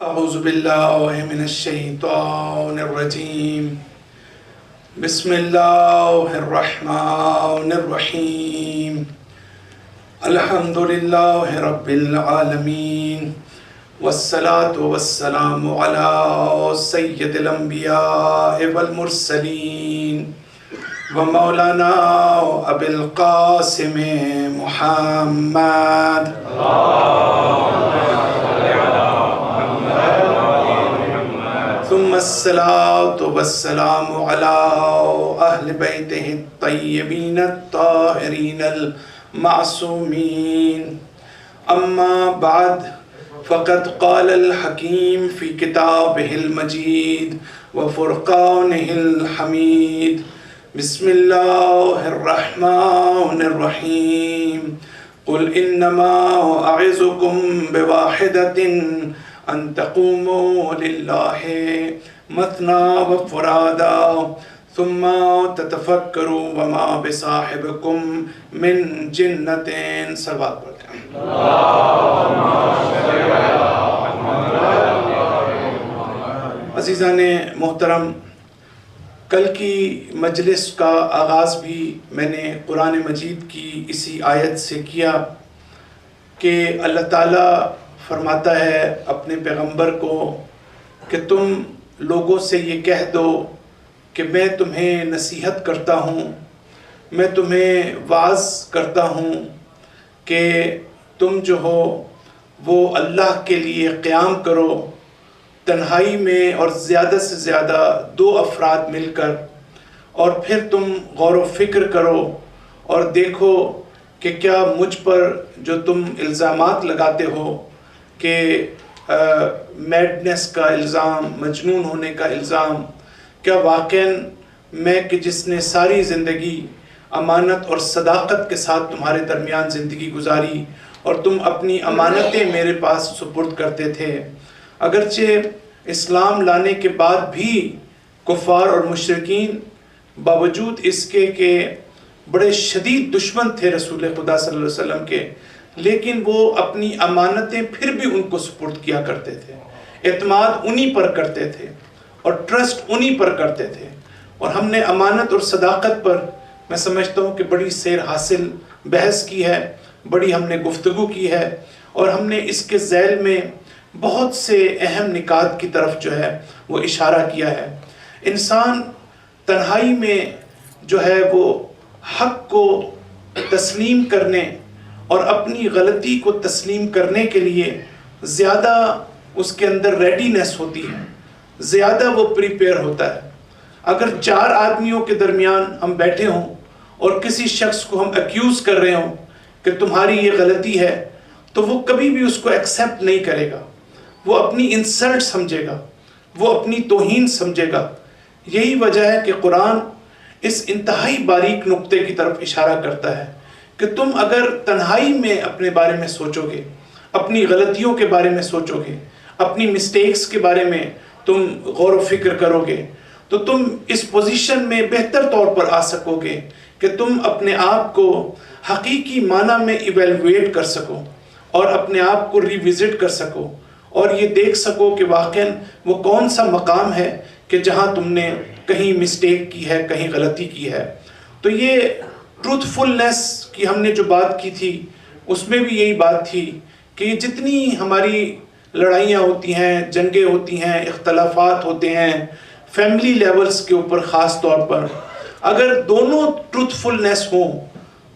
اعوذ باللہ من الشیطان الرجیم بسم اللہ الرحمن الرحیم الحمد للہ رب العالمین والصلاة والسلام علی سید الانبیاء والمرسلین ومولانا ابی القاسم محمد ثم الصلاة والسلام على أهل بيته الطيبين الطاهرين المعصومين أما بعد فقد قال الحكيم في كتابه المجيد وفرقانه الحميد بسم الله الرحمن الرحيم قل إنما أعظكم بواحدة ان تقوموا للہ مثنى وفرادا ثم تتفکروا وما بصاحبکم من جنۃ صلوات پڑھتے ہیں۔ عزیزان محترم، کل کی مجلس کا آغاز بھی میں نے قرآن مجید کی اسی آیت سے کیا کہ اللہ تعالیٰ فرماتا ہے اپنے پیغمبر کو کہ تم لوگوں سے یہ کہہ دو کہ میں تمہیں نصیحت کرتا ہوں، میں تمہیں واعظ کرتا ہوں کہ تم جو ہو وہ اللہ کے لیے قیام کرو تنہائی میں، اور زیادہ سے زیادہ 2 افراد مل کر، اور پھر تم غور و فکر کرو اور دیکھو کہ کیا مجھ پر جو تم الزامات لگاتے ہو کہ میڈنس کا الزام، مجنون ہونے کا الزام، کیا واقعاً میں کہ جس نے ساری زندگی امانت اور صداقت کے ساتھ تمہارے درمیان زندگی گزاری اور تم اپنی امانتیں میرے پاس سپرد کرتے تھے، اگرچہ اسلام لانے کے بعد بھی کفار اور مشرکین باوجود اس کے کہ بڑے شدید دشمن تھے رسول خدا صلی اللہ علیہ وسلم کے، لیکن وہ اپنی امانتیں پھر بھی ان کو سپرد کیا کرتے تھے، اعتماد انہی پر کرتے تھے اور ٹرسٹ انہی پر کرتے تھے۔ اور ہم نے امانت اور صداقت پر میں سمجھتا ہوں کہ بڑی سیر حاصل بحث کی ہے، بڑی ہم نے گفتگو کی ہے، اور ہم نے اس کے ذیل میں بہت سے اہم نکات کی طرف جو ہے وہ اشارہ کیا ہے۔ انسان تنہائی میں جو ہے وہ حق کو تسلیم کرنے اور اپنی غلطی کو تسلیم کرنے کے لیے زیادہ اس کے اندر ریڈینس ہوتی ہے، زیادہ وہ پریپیئر ہوتا ہے۔ اگر 4 آدمیوں کے درمیان ہم بیٹھے ہوں اور کسی شخص کو ہم ایکیوز کر رہے ہوں کہ تمہاری یہ غلطی ہے، تو وہ کبھی بھی اس کو ایکسیپٹ نہیں کرے گا، وہ اپنی انسلٹ سمجھے گا، وہ اپنی توہین سمجھے گا۔ یہی وجہ ہے کہ قرآن اس انتہائی باریک نقطے کی طرف اشارہ کرتا ہے کہ تم اگر تنہائی میں اپنے بارے میں سوچو گے، اپنی غلطیوں کے بارے میں سوچو گے، اپنی مسٹیکس کے بارے میں تم غور و فکر کرو گے، تو تم اس پوزیشن میں بہتر طور پر آ سکو گے کہ تم اپنے آپ کو حقیقی معنی میں ایویلویٹ کر سکو اور اپنے آپ کو ریوزٹ کر سکو، اور یہ دیکھ سکو کہ واقعاً وہ کون سا مقام ہے کہ جہاں تم نے کہیں مسٹیک کی ہے، کہیں غلطی کی ہے۔ تو یہ ٹروتھ فلنس کی ہم نے جو بات کی تھی، اس میں بھی یہی بات تھی کہ جتنی ہماری لڑائیاں ہوتی ہیں، جنگیں ہوتی ہیں، اختلافات ہوتے ہیں فیملی لیولز کے اوپر خاص طور پر، اگر دونوں ٹروتھ فلنس ہوں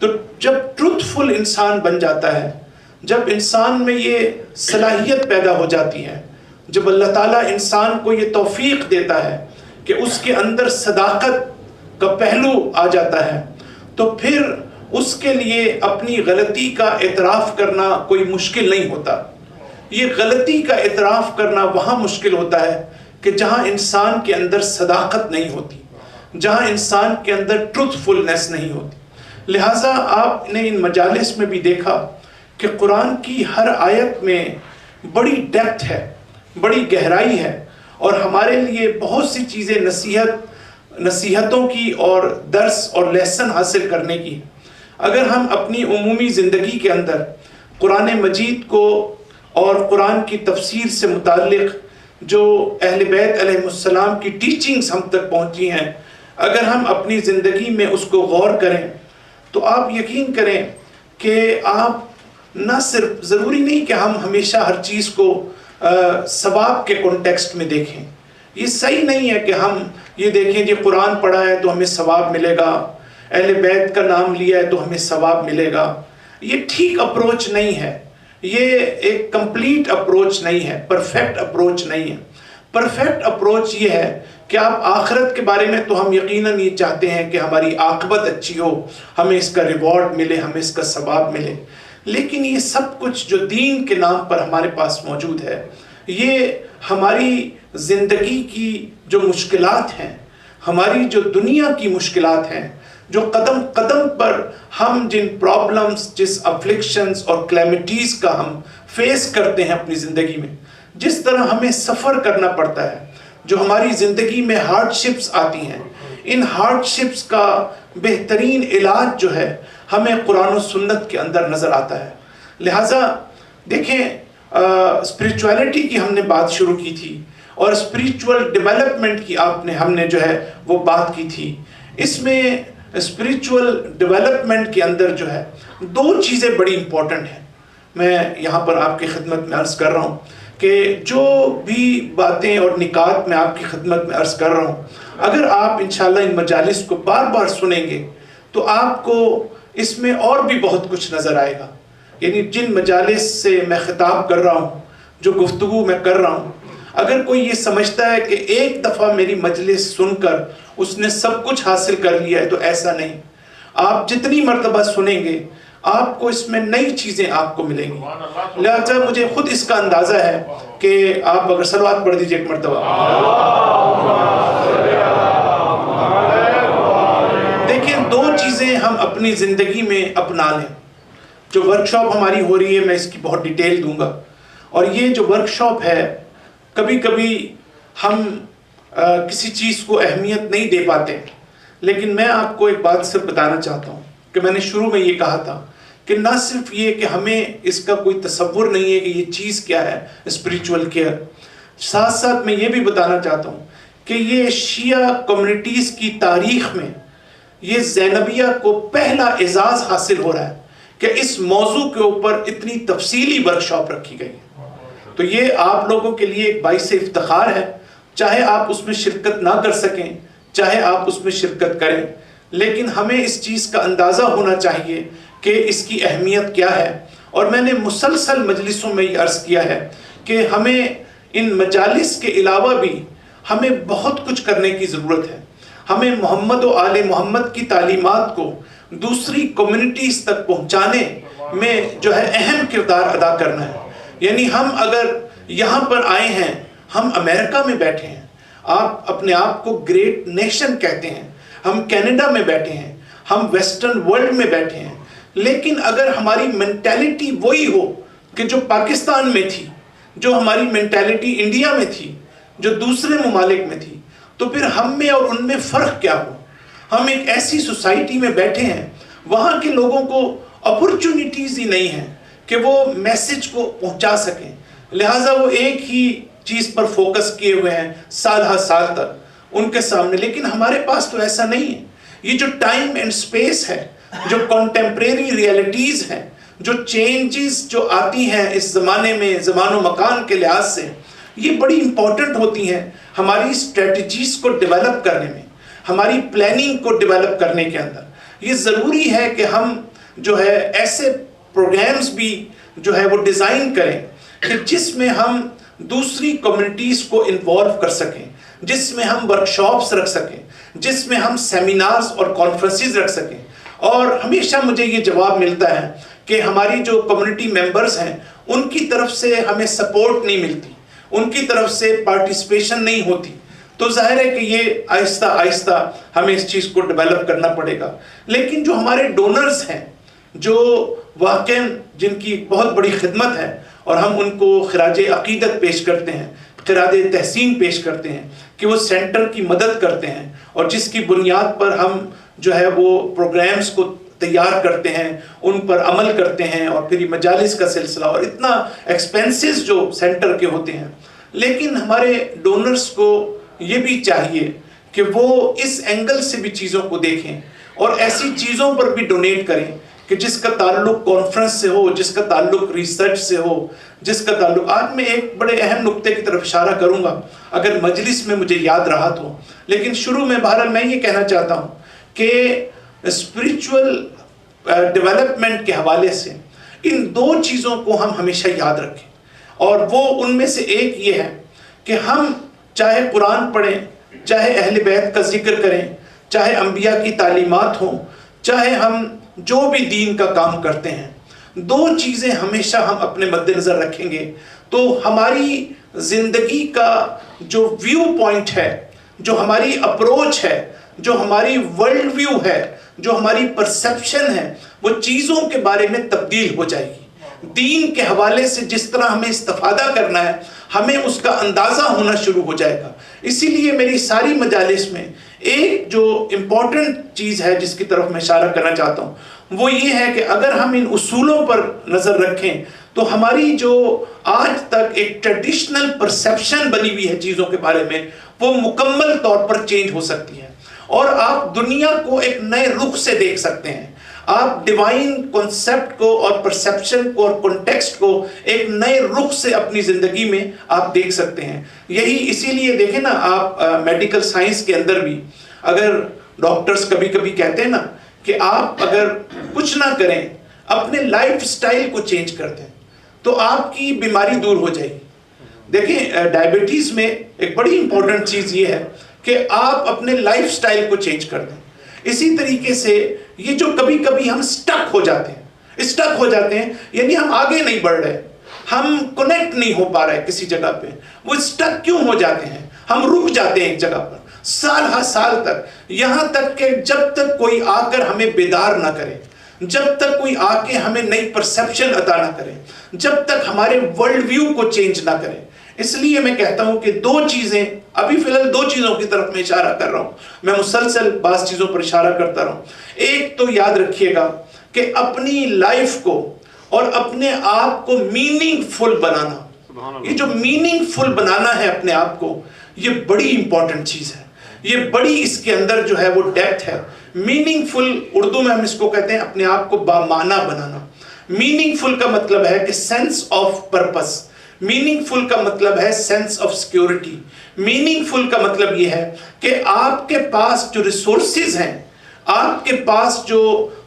تو جب ٹروتھ فل انسان بن جاتا ہے، جب انسان میں یہ صلاحیت پیدا ہو جاتی ہے، جب اللہ تعالیٰ انسان کو یہ توفیق دیتا ہے کہ اس کے اندر صداقت کا پہلو آ جاتا ہے، تو پھر اس کے لیے اپنی غلطی کا اعتراف کرنا کوئی مشکل نہیں ہوتا۔ یہ غلطی کا اعتراف کرنا وہاں مشکل ہوتا ہے کہ جہاں انسان کے اندر صداقت نہیں ہوتی، جہاں انسان کے اندر ٹروتھ فلنس نہیں ہوتی۔ لہٰذا آپ نے ان مجالس میں بھی دیکھا کہ قرآن کی ہر آیت میں بڑی ڈیپتھ ہے، بڑی گہرائی ہے، اور ہمارے لیے بہت سی چیزیں نصیحتوں کی اور درس اور لیسن حاصل کرنے کی۔ اگر ہم اپنی عمومی زندگی کے اندر قرآن مجید کو اور قرآن کی تفسیر سے متعلق جو اہل بیت علیہ السلام کی ٹیچنگز ہم تک پہنچی ہیں، اگر ہم اپنی زندگی میں اس کو غور کریں تو آپ یقین کریں کہ آپ نہ صرف ضروری نہیں کہ ہم ہمیشہ ہر چیز کو ثواب کے کانٹیکسٹ میں دیکھیں. یہ صحیح نہیں ہے کہ ہم یہ دیکھیں کہ قرآن پڑھا ہے تو ہمیں ثواب ملے گا، اہل بیت کا نام لیا ہے تو ہمیں ثواب ملے گا. یہ ٹھیک اپروچ نہیں ہے، یہ ایک کمپلیٹ اپروچ نہیں ہے، پرفیکٹ اپروچ نہیں ہے. پرفیکٹ اپروچ یہ ہے کہ آپ آخرت کے بارے میں تو ہم یقیناً یہ چاہتے ہیں کہ ہماری عاقبت اچھی ہو، ہمیں اس کا ریوارڈ ملے، ہمیں اس کا ثواب ملے. لیکن یہ سب کچھ جو دین کے نام پر ہمارے پاس موجود ہے، یہ ہماری زندگی کی جو مشکلات ہیں، ہماری جو دنیا کی مشکلات ہیں، جو قدم قدم پر ہم جن پرابلمز، جس افلکشنز اور کلیمٹیز کا ہم فیس کرتے ہیں اپنی زندگی میں، جس طرح ہمیں سفر کرنا پڑتا ہے، جو ہماری زندگی میں ہارڈ شپس آتی ہیں، ان ہارڈ شپس کا بہترین علاج جو ہے ہمیں قرآن و سنت کے اندر نظر آتا ہے. لہٰذا دیکھیں، اسپریچولیٹی کی ہم نے بات شروع کی تھی اور اسپریچول ڈیولپمنٹ کی ہم نے جو ہے وہ بات کی تھی. اس میں اسپریچول ڈیولپمنٹ کے اندر جو ہے دو چیزیں بڑی امپورٹنٹ ہیں. میں یہاں پر آپ کی خدمت میں عرض کر رہا ہوں کہ جو بھی باتیں اور نکات میں آپ کی خدمت میں عرض کر رہا ہوں، اگر آپ انشاءاللہ ان مجالس کو بار بار سنیں گے تو آپ کو اس میں اور بھی بہت کچھ نظر آئے گا. یعنی جن مجالس سے میں خطاب کر رہا ہوں، جو گفتگو میں کر رہا ہوں، اگر کوئی یہ سمجھتا ہے کہ ایک دفعہ میری مجلس سن کر اس نے سب کچھ حاصل کر لیا ہے، تو ایسا نہیں. آپ جتنی مرتبہ سنیں گے آپ کو اس میں نئی چیزیں آپ کو ملیں گی. لہذا مجھے خود اس کا اندازہ ہے کہ آپ اگر صلوات پڑھ دیجئے ایک مرتبہ. دیکھیں، دو چیزیں ہم اپنی زندگی میں اپنا لیں. جو ورکشاپ ہماری ہو رہی ہے، میں اس کی بہت ڈیٹیل دوں گا، اور یہ جو ورکشاپ ہے، کبھی کبھی ہم کسی چیز کو اہمیت نہیں دے پاتے. لیکن میں آپ کو ایک بات صرف بتانا چاہتا ہوں کہ میں نے شروع میں یہ کہا تھا کہ نہ صرف یہ کہ ہمیں اس کا کوئی تصور نہیں ہے کہ یہ چیز کیا ہے اسپریچول کیئر، ساتھ ساتھ میں یہ بھی بتانا چاہتا ہوں کہ یہ شیعہ کمیونٹیز کی تاریخ میں یہ زینبیہ کو پہلا اعزاز حاصل ہو رہا ہے کہ اس موضوع کے اوپر اتنی تفصیلی ورکشاپ رکھی گئی ہے. تو یہ آپ لوگوں کے لیے ایک باعث افتخار ہے، چاہے آپ اس میں شرکت نہ کر سکیں، چاہے آپ اس میں شرکت کریں، لیکن ہمیں اس چیز کا اندازہ ہونا چاہیے کہ اس کی اہمیت کیا ہے. اور میں نے مسلسل مجلسوں میں یہ عرض کیا ہے کہ ہمیں ان مجالس کے علاوہ بھی ہمیں بہت کچھ کرنے کی ضرورت ہے. ہمیں محمد و آل محمد کی تعلیمات کو دوسری کمیونٹیز تک پہنچانے میں جو ہے اہم کردار ادا کرنا ہے. یعنی ہم اگر یہاں پر آئے ہیں، ہم امریکہ میں بیٹھے ہیں، آپ اپنے آپ کو گریٹ نیشن کہتے ہیں، ہم کینیڈا میں بیٹھے ہیں، ہم ویسٹرن ورلڈ میں بیٹھے ہیں، لیکن اگر ہماری مینٹیلٹی وہی ہو کہ جو پاکستان میں تھی، جو ہماری مینٹیلٹی انڈیا میں تھی، جو دوسرے ممالک میں تھی، تو پھر ہم میں اور ان میں فرق کیا ہو. ہم ایک ایسی سوسائٹی میں بیٹھے ہیں، وہاں کے لوگوں کو اپرچونٹیز ہی نہیں ہیں کہ وہ میسج کو پہنچا سکیں. لہٰذا وہ ایک ہی چیز پر فوکس کیے ہوئے ہیں سال ہر سال تک ان کے سامنے. لیکن ہمارے پاس تو ایسا نہیں ہے. یہ جو ٹائم اینڈ سپیس ہے، جو کنٹمپریری ریئلٹیز ہیں، جو چینجز جو آتی ہیں اس زمانے میں زمان و مکان کے لحاظ سے، یہ بڑی امپورٹنٹ ہوتی ہیں ہماری اسٹریٹجیز کو ڈیولپ کرنے میں، ہماری پلاننگ کو ڈیولپ کرنے کے اندر. یہ ضروری ہے کہ ہم جو ہے ایسے پروگرامز بھی جو ہے وہ ڈیزائن کریں کہ جس میں ہم دوسری کمیونٹیز کو انوالو کر سکیں، جس میں ہم ورکشاپس رکھ سکیں، جس میں ہم سیمینارز اور کانفرنسز رکھ سکیں. اور ہمیشہ مجھے یہ جواب ملتا ہے کہ ہماری جو کمیونٹی ممبرز ہیں ان کی طرف سے ہمیں سپورٹ نہیں ملتی، ان کی طرف سے پارٹیسپیشن نہیں ہوتی. تو ظاہر ہے کہ یہ آہستہ آہستہ ہمیں اس چیز کو ڈیولپ کرنا پڑے گا. لیکن جو ہمارے ڈونرز ہیں، جو واقعاً جن کی بہت بڑی خدمت ہے، اور ہم ان کو خراج عقیدت پیش کرتے ہیں، خراج تحسین پیش کرتے ہیں کہ وہ سینٹر کی مدد کرتے ہیں، اور جس کی بنیاد پر ہم جو ہے وہ پروگرامز کو تیار کرتے ہیں، ان پر عمل کرتے ہیں، اور پھر یہ مجالس کا سلسلہ اور اتنا ایکسپینسز جو سینٹر کے ہوتے ہیں. لیکن ہمارے ڈونرز کو یہ بھی چاہیے کہ وہ اس اینگل سے بھی چیزوں کو دیکھیں اور ایسی چیزوں پر بھی ڈونیٹ کریں کہ جس کا تعلق کانفرنس سے ہو، جس کا تعلق ریسرچ سے ہو، جس کا تعلق. آج میں ایک بڑے اہم نقطے کی طرف اشارہ کروں گا اگر مجلس میں مجھے یاد رہا تو، لیکن شروع میں بہرحال میں یہ کہنا چاہتا ہوں کہ اسپریچول ڈیولپمنٹ کے حوالے سے ان دو چیزوں کو ہم ہمیشہ یاد رکھیں، اور وہ ان میں سے ایک یہ ہے کہ ہم چاہے قرآن پڑھیں، چاہے اہل بیت کا ذکر کریں، چاہے انبیاء کی تعلیمات ہوں، چاہے ہم جو بھی دین کا کام کرتے ہیں، دو چیزیں ہمیشہ ہم اپنے مد نظر رکھیں گے تو ہماری زندگی کا جو ویو پوائنٹ ہے، جو ہماری اپروچ ہے، جو ہماری ورلڈ ویو ہے، جو ہماری پرسیپشن ہے، وہ چیزوں کے بارے میں تبدیل ہو جائے گی. دین کے حوالے سے جس طرح ہمیں استفادہ کرنا ہے، ہمیں اس کا اندازہ ہونا شروع ہو جائے گا. اسی لیے میری ساری مجالس میں ایک جو امپورٹنٹ چیز ہے جس کی طرف میں اشارہ کرنا چاہتا ہوں وہ یہ ہے کہ اگر ہم ان اصولوں پر نظر رکھیں تو ہماری جو آج تک ایک ٹریڈیشنل پرسیپشن بنی ہوئی ہے چیزوں کے بارے میں، وہ مکمل طور پر چینج ہو سکتی ہے، اور آپ دنیا کو ایک نئے رخ سے دیکھ سکتے ہیں. آپ ڈیوائن کانسیپٹ کو اور پرسیپشن کو اور کنٹیکسٹ کو ایک نئے رخ سے اپنی زندگی میں آپ دیکھ سکتے ہیں. اسی لیے دیکھیں نا، آپ میڈیکل سائنس کے اندر بھی اگر ڈاکٹرز کبھی کبھی کہتے ہیں نا کہ آپ اگر کچھ نہ کریں، اپنے لائف سٹائل کو چینج کر دیں تو آپ کی بیماری دور ہو جائے گی. دیکھیں ڈائبٹیز میں ایک بڑی امپورٹنٹ چیز یہ ہے کہ آپ اپنے لائف سٹائل کو چینج کر دیں. اسی طریقے سے یہ جو کبھی کبھی ہم اسٹک ہو جاتے ہیں یعنی ہم آگے نہیں بڑھ رہے، ہم کنیکٹ نہیں ہو پا رہے کسی جگہ پہ. وہ اسٹک کیوں ہو جاتے ہیں؟ ہم رک جاتے ہیں ایک جگہ پر سال ہر سال تک، یہاں تک کہ جب تک کوئی آ کر ہمیں بیدار نہ کرے، جب تک کوئی آ کے ہمیں نئی پرسیپشن عطا نہ کرے، جب تک ہمارے ورلڈ ویو کو چینج نہ کرے. اس لیے میں کہتا ہوں کہ دو چیزیں، ابھی فی الحال دو چیزوں کی طرف میں اشارہ کر رہا ہوں، میں مسلسل بعض چیزوں پر اشارہ کرتا رہا ہوں. ایک تو یاد رکھیے گا کہ اپنی لائف کو اور اپنے آپ کو میننگ فل بنانا، یہ جو میننگ فل بنانا ہے اپنے آپ کو، یہ بڑی امپورٹنٹ چیز ہے. یہ بڑی اس کے اندر جو ہے وہ ڈیپتھ ہے. میننگ فل اردو میں ہم اس کو کہتے ہیں اپنے آپ کو بامعنی بنانا. میننگ فل کا مطلب ہے کہ سینس آف پرپس. میننگ فل کا مطلب ہے سینس آف سیکیورٹی. میننگ فل کا مطلب یہ ہے کہ آپ کے پاس جو ریسورسز ہیں، آپ کے پاس جو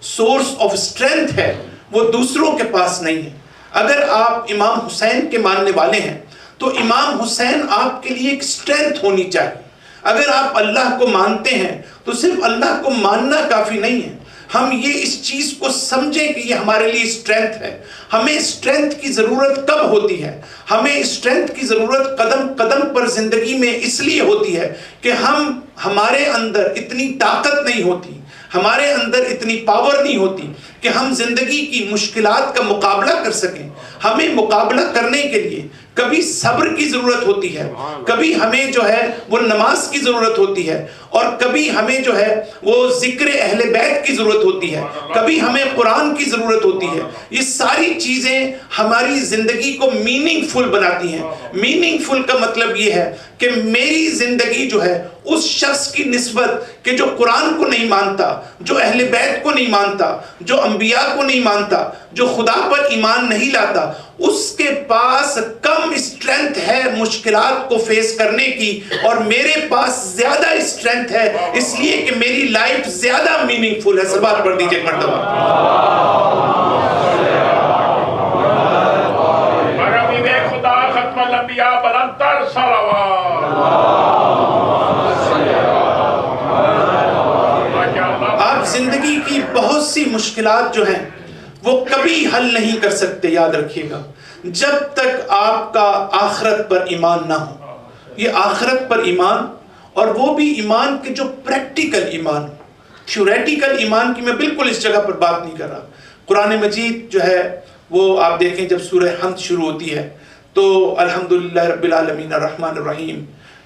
سورس آف اسٹرینتھ ہے، وہ دوسروں کے پاس نہیں ہے. اگر آپ امام حسین کے ماننے والے ہیں تو امام حسین آپ کے لیے ایک اسٹرینتھ ہونی چاہیے. اگر آپ اللہ کو مانتے ہیں تو صرف اللہ کو ماننا کافی نہیں ہے. ہم یہ اس چیز کو سمجھیں کہ یہ ہمارے لیے اسٹرینتھ ہے. ہمیں اسٹرینتھ کی ضرورت کب ہوتی ہے؟ ہمیں اسٹرینتھ کی ضرورت قدم قدم پر زندگی میں اس لیے ہوتی ہے کہ ہمارے اندر اتنی طاقت نہیں ہوتی، ہمارے اندر اتنی پاور نہیں ہوتی کہ ہم زندگی کی مشکلات کا مقابلہ کر سکیں. ہمیں مقابلہ کرنے کے لیے کبھی صبر کی ضرورت ہوتی ہے، کبھی ہمیں جو ہے وہ نماز کی ضرورت ہوتی ہے، اور کبھی ہمیں جو ہے وہ ذکر اہل بیت کی ضرورت ہوتی ہے، کبھی ہمیں قرآن کی ضرورت ہوتی ہے. یہ ساری چیزیں ہماری زندگی کو میننگ فل بناتی ہیں. میننگ فل کا مطلب یہ ہے کہ میری زندگی جو ہے اس شخص کی نسبت کہ جو قرآن کو نہیں مانتا، جو اہل بیت کو نہیں مانتا، جو انبیاء کو نہیں مانتا، جو خدا پر ایمان نہیں لاتا، اس کے پاس کم اسٹرینتھ ہے مشکلات کو فیس کرنے کی، اور میرے پاس زیادہ اسٹرینتھ ہے اس لیے کہ میری لائف زیادہ میننگ فل ہے. سبحان پڑھ دیجئے مرتبہ. خدا ختم الانبیاء بلندر صلوات. آپ زندگی کی بہت سی مشکلات جو ہیں وہ کبھی حل نہیں کر سکتے، یاد رکھیے گا، جب تک آپ کا آخرت پر ایمان نہ ہو. یہ آخرت پر ایمان، اور وہ بھی ایمان کے جو پریکٹیکل ایمان، تھیوریٹیکل ایمان کی میں بالکل اس جگہ پر بات نہیں کر رہا. قرآن مجید جو ہے وہ آپ دیکھیں جب سورہ حمد شروع ہوتی ہے تو الحمدللہ رب العالمین الرحمن الرحیم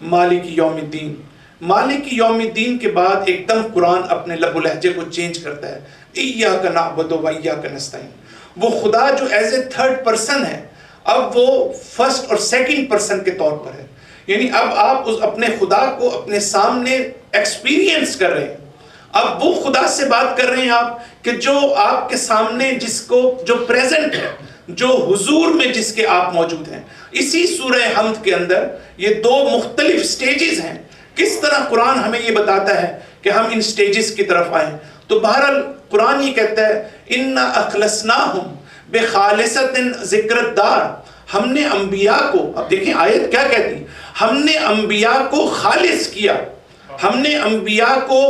مالک یوم الدین مالک یوم الدین کے بعد ایک دم قرآن اپنے لب و لہجے کو چینج کرتا ہے، ایاک نعبد و ایاک نستعین. وہ خدا جو ایز اے تھرڈ پرسن ہے اب وہ فرسٹ اور سیکنڈ پرسن کے طور پر ہے. یعنی اب آپ اس اپنے خدا کو اپنے سامنے ایکسپیرینس کر رہے ہیں. اب وہ خدا سے بات کر رہے ہیں آپ کہ جو آپ کے سامنے جس کو جو پریزنٹ ہے، جو حضور میں جس کے آپ موجود ہیں. اسی سورہ حمد کے اندر یہ دو مختلف سٹیجز ہیں. کس طرح قرآن ہمیں یہ بتاتا ہے کہ ہم ان سٹیجز کی طرف آئیں. تو بہرحال قرآن یہ کہتا ہے اِنَّا أَخْلَصْنَاهُمْ بِخَالِصَةٍ ذِكْرَ الدَّارِ. ہم نے انبیاء کو، اب دیکھیں آیت کیا کہتی، ہم نے انبیاء کو خالص کیا، ہم نے انبیاء کو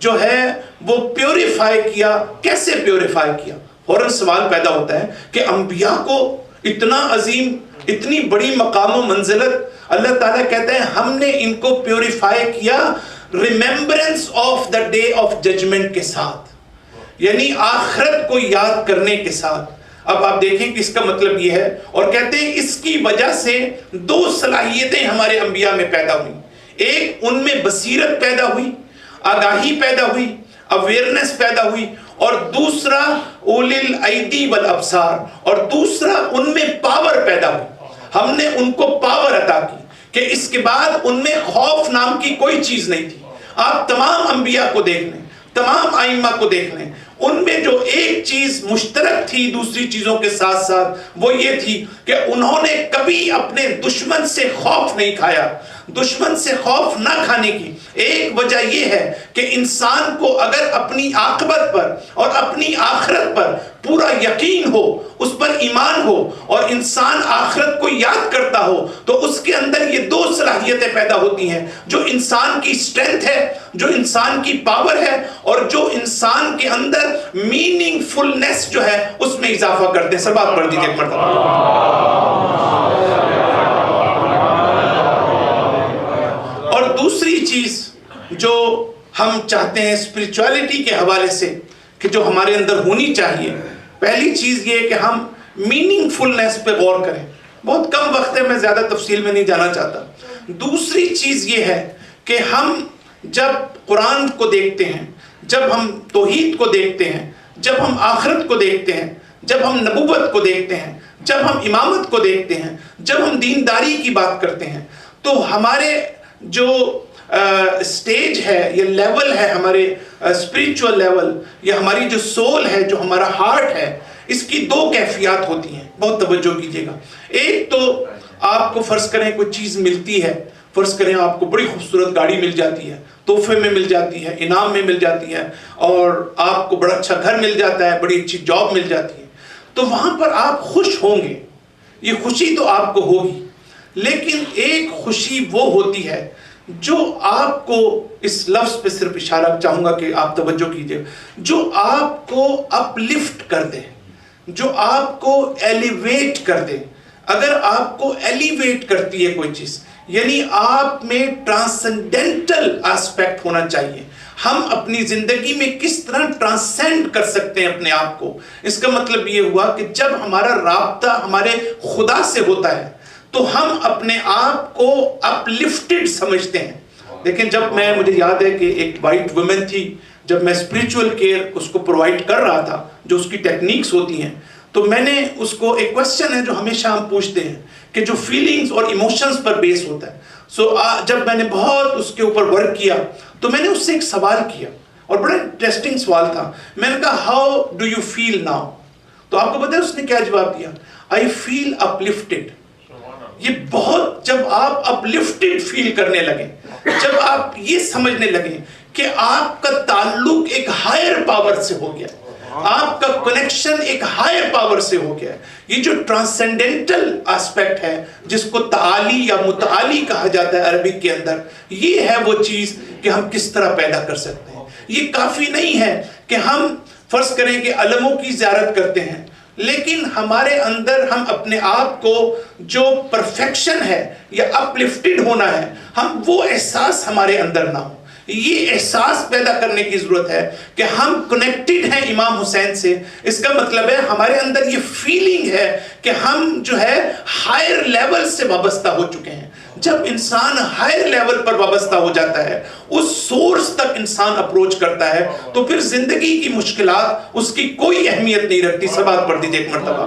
جو ہے وہ پیوریفائی کیا. کیسے پیوریفائی کیا؟ فوراً سوال پیدا ہوتا ہے کہ انبیاء کو اتنا عظیم، اتنی بڑی مقام و منزلت، اللہ تعالیٰ کہتے ہیں ہم نے ان کو پیوریفائی کیا remembrance of the day of judgement کے ساتھ، یعنی آخرت کو یاد کرنے کے ساتھ. اب آپ دیکھیں کہ اس کا مطلب یہ ہے، اور کہتے ہیں اس کی وجہ سے دو صلاحیتیں ہمارے انبیاء میں پیدا ہوئی. ایک ان میں بصیرت پیدا ہوئی، آگاہی پیدا ہوئی، اویئرنس پیدا ہوئی، اور دوسرا اولی الایدی والابصار، اور دوسرا ان میں پاور پیدا ہوئی. ہم نے ان کو پاور عطا کی کہ اس کے بعد ان میں خوف نام کی کوئی چیز نہیں تھی. آپ تمام انبیاء کو دیکھ لیں، تمام ائمہ کو دیکھ لیں، ان میں جو ایک چیز مشترک تھی دوسری چیزوں کے ساتھ ساتھ وہ یہ تھی کہ انہوں نے کبھی اپنے دشمن سے خوف نہیں کھایا. دشمن سے خوف نہ کھانے کی ایک وجہ یہ ہے کہ انسان کو اگر اپنی عاقبت پر اور اپنی آخرت پر پورا یقین ہو، اس پر ایمان ہو، اور انسان آخرت کو یاد کرتا ہو، تو اس کے اندر یہ دو صلاحیتیں پیدا ہوتی ہیں جو انسان کی اسٹرینتھ ہے، جو انسان کی پاور ہے، اور جو انسان کے اندر میننگ فلنس جو ہے اس میں اضافہ کرتے ہیں. سب بات پڑھ دیجیے ایک مرتبہ. اور دوسری چیز جو ہم چاہتے ہیں اسپرچولیٹی کے حوالے سے کہ جو ہمارے اندر ہونی چاہیے، پہلی چیز یہ کہ ہم میننگ فلنس پہ غور کریں. بہت کم وقت ہے، میں زیادہ تفصیل میں نہیں جانا چاہتا. دوسری چیز یہ ہے کہ ہم جب قرآن کو دیکھتے ہیں، جب ہم توحید کو دیکھتے ہیں، جب ہم آخرت کو دیکھتے ہیں، جب ہم نبوت کو دیکھتے ہیں، جب ہم امامت کو دیکھتے ہیں، جب ہم دینداری کی بات کرتے ہیں، تو ہمارے جو سٹیج ہے یا لیول ہے، ہمارے اسپریچول لیول یا ہماری جو سول ہے، جو ہمارا ہارٹ ہے، اس کی دو کیفیات ہوتی ہیں. بہت توجہ کیجیے گا. ایک تو آپ کو فرض کریں کوئی چیز ملتی ہے، فرض کریں آپ کو بڑی خوبصورت گاڑی مل جاتی ہے، تحفے میں مل جاتی ہے، انعام میں مل جاتی ہے، اور آپ کو بڑا اچھا گھر مل جاتا ہے، بڑی اچھی جاب مل جاتی ہے، تو وہاں پر آپ خوش ہوں گے. یہ خوشی تو آپ کو ہوگی. لیکن ایک خوشی وہ ہوتی ہے جو آپ کو، اس لفظ پہ صرف اشارہ چاہوں گا کہ آپ توجہ کیجئے، جو آپ کو اپ لفٹ کر دے، جو آپ کو ایلیویٹ کر دے. اگر آپ کو ایلیویٹ کرتی ہے کوئی چیز، یعنی آپ میں ٹرانسنڈنٹل آسپیکٹ ہونا چاہیے. ہم اپنی زندگی میں کس طرح ٹرانسینڈ کر سکتے ہیں اپنے آپ کو. اس کا مطلب یہ ہوا کہ جب ہمارا رابطہ ہمارے خدا سے ہوتا ہے تو ہم اپنے آپ کو اپ لفٹڈ سمجھتے ہیں. لیکن جب مجھے یاد ہے کہ ایک وائٹ وومن تھی، جب میں اسپریچول کیئر اس کو پرووائڈ کر رہا تھا، جو اس کی ٹیکنیکس ہوتی ہیں، تو میں نے اس کو ایک کوشچن ہے جو ہمیشہ ہم پوچھتے ہیں کہ جو فیلنگز اور ایموشنز پر بیس ہوتا ہے. جب میں نے بہت اس کے اوپر ورک کیا تو میں نے اس سے ایک سوال کیا، اور بڑا انٹرسٹنگ سوال تھا. میں نے کہا how do you feel now? تو آپ کو پتہ ہے اس نے کیا جواب دیا؟ آئی فیل اپ لفٹڈ. یہ بہت، جب آپ اپ لفٹڈ فیل کرنے لگیں، جب آپ یہ سمجھنے لگیں کہ آپ کا تعلق ایک ہائر پاور سے ہو گیا، آپ کا کنیکشن ایک ہائر پاور سے ہو گیا. یہ جو ٹرانسینڈنٹل آسپیکٹ ہے، جس کو تعالی یا متعالی کہا جاتا ہے عربک کے اندر، یہ ہے وہ چیز کہ ہم کس طرح پیدا کر سکتے ہیں. یہ کافی نہیں ہے کہ ہم فرض کریں کہ علموں کی زیارت کرتے ہیں، لیکن ہمارے اندر ہم اپنے آپ کو جو پرفیکشن ہے یا اپ لفٹڈ ہونا ہے، ہم وہ احساس ہمارے اندر نہ ہو. یہ احساس پیدا کرنے کی ضرورت ہے کہ ہم کنیکٹڈ ہیں امام حسین سے. اس کا مطلب ہے ہمارے اندر یہ فیلنگ ہے کہ ہم جو ہے ہائر لیول سے وابستہ ہو چکے ہیں. جب انسان ہائر لیول پر وابستہ ہو جاتا ہے، اس سورس تک انسان اپروچ کرتا ہے، تو پھر زندگی کی مشکلات اس کی کوئی اہمیت نہیں رکھتی. سبات پڑھ دیجئے ایک مرتبہ.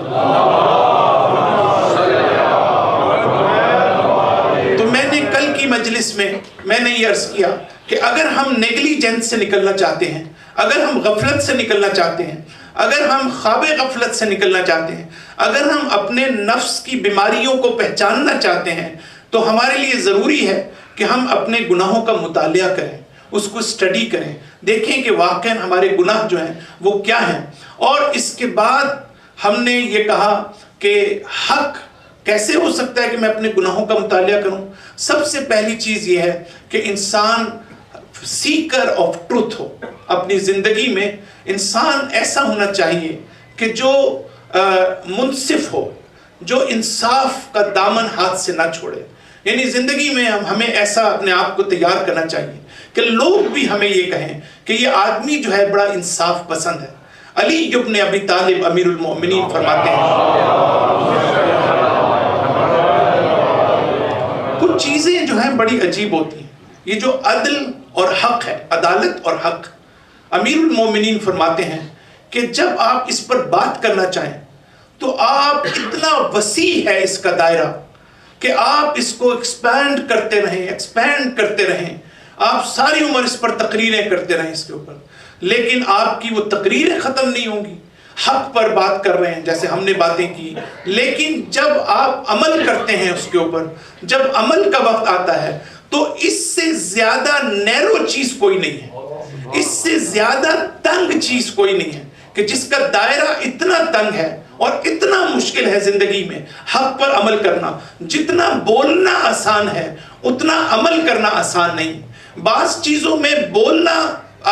تو میں نے کل کی مجلس میں نے یہ عرض کیا کہ اگر ہم نیگلیجنس سے نکلنا چاہتے ہیں، اگر ہم غفلت سے نکلنا چاہتے ہیں، اگر ہم خواب غفلت سے نکلنا چاہتے ہیں، اگر ہم اپنے نفس کی بیماریوں کو پہچاننا چاہتے ہیں، تو ہمارے لیے ضروری ہے کہ ہم اپنے گناہوں کا مطالعہ کریں، اس کو اسٹڈی کریں، دیکھیں کہ واقعاً ہمارے گناہ جو ہیں وہ کیا ہیں. اور اس کے بعد ہم نے یہ کہا کہ حق کیسے ہو سکتا ہے کہ میں اپنے گناہوں کا مطالعہ کروں. سب سے پہلی چیز یہ ہے کہ انسان سیکر آف ٹروتھ ہو. اپنی زندگی میں انسان ایسا ہونا چاہیے کہ جو منصف ہو، جو انصاف کا دامن ہاتھ سے نہ چھوڑے. یعنی زندگی میں ہمیں ایسا اپنے آپ کو تیار کرنا چاہیے کہ لوگ بھی ہمیں یہ کہیں کہ یہ آدمی جو ہے بڑا انصاف پسند ہے. علی ابن ابی طالب امیر المؤمنین فرماتے ہیں کچھ چیزیں جو ہیں بڑی عجیب ہوتی ہیں. یہ جو عدل اور حق ہے، عدالت اور حق، امیر المومنین فرماتے ہیں کہ جب آپ اس پر بات کرنا چاہیں تو آپ اتنا وسیع ہے اس کا دائرہ کہ آپ اس کو ایکسپینڈ کرتے رہیں. آپ ساری عمر اس پر تقریریں کرتے رہیں اس کے اوپر، لیکن آپ کی وہ تقریریں ختم نہیں ہوں گی. حق پر بات کر رہے ہیں جیسے ہم نے باتیں کی، لیکن جب آپ عمل کرتے ہیں اس کے اوپر، جب عمل کا وقت آتا ہے تو اس سے زیادہ نیرو چیز کوئی نہیں ہے، اس سے زیادہ تنگ چیز کوئی نہیں ہے کہ جس کا دائرہ اتنا تنگ ہے اور اتنا مشکل ہے زندگی میں حق پر عمل کرنا. جتنا بولنا آسان ہے اتنا عمل کرنا آسان نہیں. بعض چیزوں میں بولنا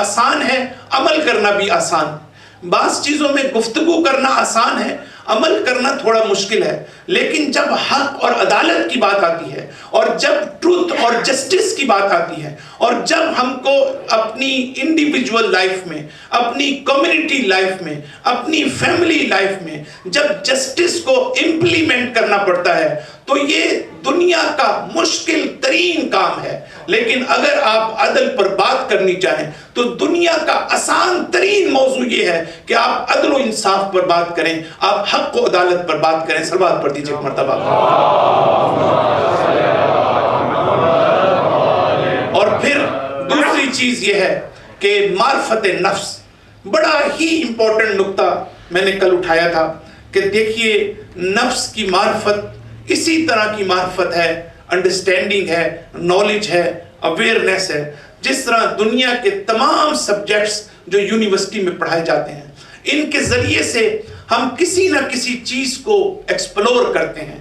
آسان ہے، عمل کرنا بھی آسان. بعض چیزوں میں گفتگو کرنا آسان ہے، عمل کرنا تھوڑا مشکل ہے. لیکن جب حق اور عدالت کی بات آتی ہے، اور جب ٹروتھ اور جسٹس کی بات آتی ہے، اور جب ہم کو اپنی انڈیویجول لائف میں، اپنی کمیونٹی لائف میں، اپنی فیملی لائف میں جب جسٹس کو امپلیمنٹ کرنا پڑتا ہے، تو یہ دنیا کا مشکل ترین کام ہے. لیکن اگر آپ عدل پر بات کرنی چاہیں تو دنیا کا آسان ترین موضوع یہ ہے کہ آپ عدل و انصاف پر بات کریں، آپ حق و عدالت پر بات کریں. صلوات پڑھ دیجئے ایک مرتبہ. اور پھر دوسری چیز یہ ہے کہ معرفت نفس، بڑا ہی امپورٹنٹ نقطہ میں نے کل اٹھایا تھا کہ دیکھیے نفس کی معرفت اسی طرح کی معرفت ہے، انڈرسٹینڈنگ ہے، نالج ہے، اویئرنیس ہے، جس طرح دنیا کے تمام سبجیکٹس جو یونیورسٹی میں پڑھائے جاتے ہیں، ان کے ذریعے سے ہم کسی نہ کسی چیز کو ایکسپلور کرتے ہیں.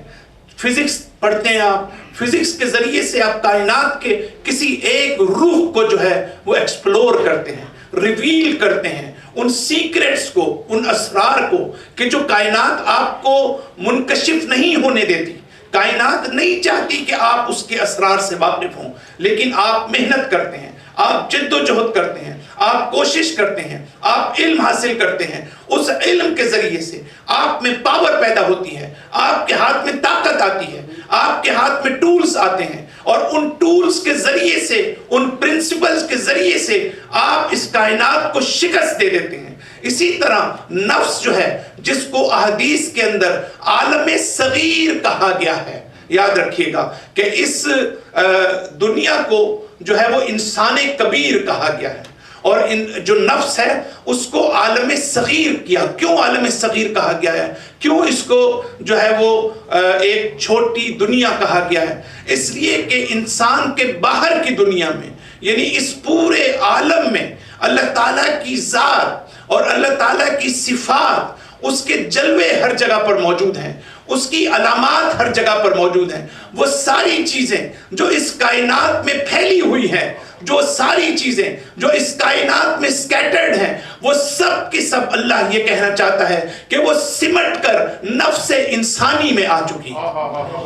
فزکس پڑھتے ہیں آپ، فزکس کے ذریعے سے آپ کائنات کے کسی ایک روح کو جو ہے وہ ایکسپلور کرتے ہیں، ریویل کرتے ہیں ان سیکریٹس کو، ان اسرار کو کہ جو کائنات آپ کو منکشف نہیں ہونے دیتی. کائنات نہیں چاہتی کہ آپ اس کے اسرار سے واقف ہوں، لیکن آپ محنت کرتے ہیں، آپ جد و جہد کرتے ہیں، آپ کوشش کرتے ہیں، آپ علم حاصل کرتے ہیں. اس علم کے ذریعے سے آپ میں پاور پیدا ہوتی ہے، آپ کے ہاتھ میں طاقت آتی ہے، آپ کے ہاتھ میں ٹولز آتے ہیں، اور ان ٹولز کے ذریعے سے، ان پرنسپلز کے ذریعے سے آپ اس کائنات کو شکست دے دیتے ہیں. اسی طرح نفس جو ہے، جس کو احادیث کے اندر عالم صغیر کہا گیا ہے، یاد رکھیے گا کہ اس دنیا کو جو ہے وہ انسان کبیر کہا گیا ہے، اور جو نفس ہے اس کو عالم صغیر کیا. کیوں عالم صغیر کہا گیا ہے؟ کیوں اس کو جو ہے وہ ایک چھوٹی دنیا کہا گیا ہے؟ اس لیے کہ انسان کے باہر کی دنیا میں، یعنی اس پورے عالم میں اللہ تعالیٰ کی ذات اور اللہ تعالیٰ کی صفات، اس کے جلوے ہر جگہ پر موجود ہیں، اس کی علامات ہر جگہ پر موجود ہیں. وہ ساری چیزیں جو اس کائنات میں پھیلی ہوئی ہیں، جو ساری چیزیں جو اس کائنات میں سکیٹرڈ ہیں، وہ سب کی سب اللہ یہ کہنا چاہتا ہے کہ وہ سمٹ کر نفس انسانی میں آ چکی.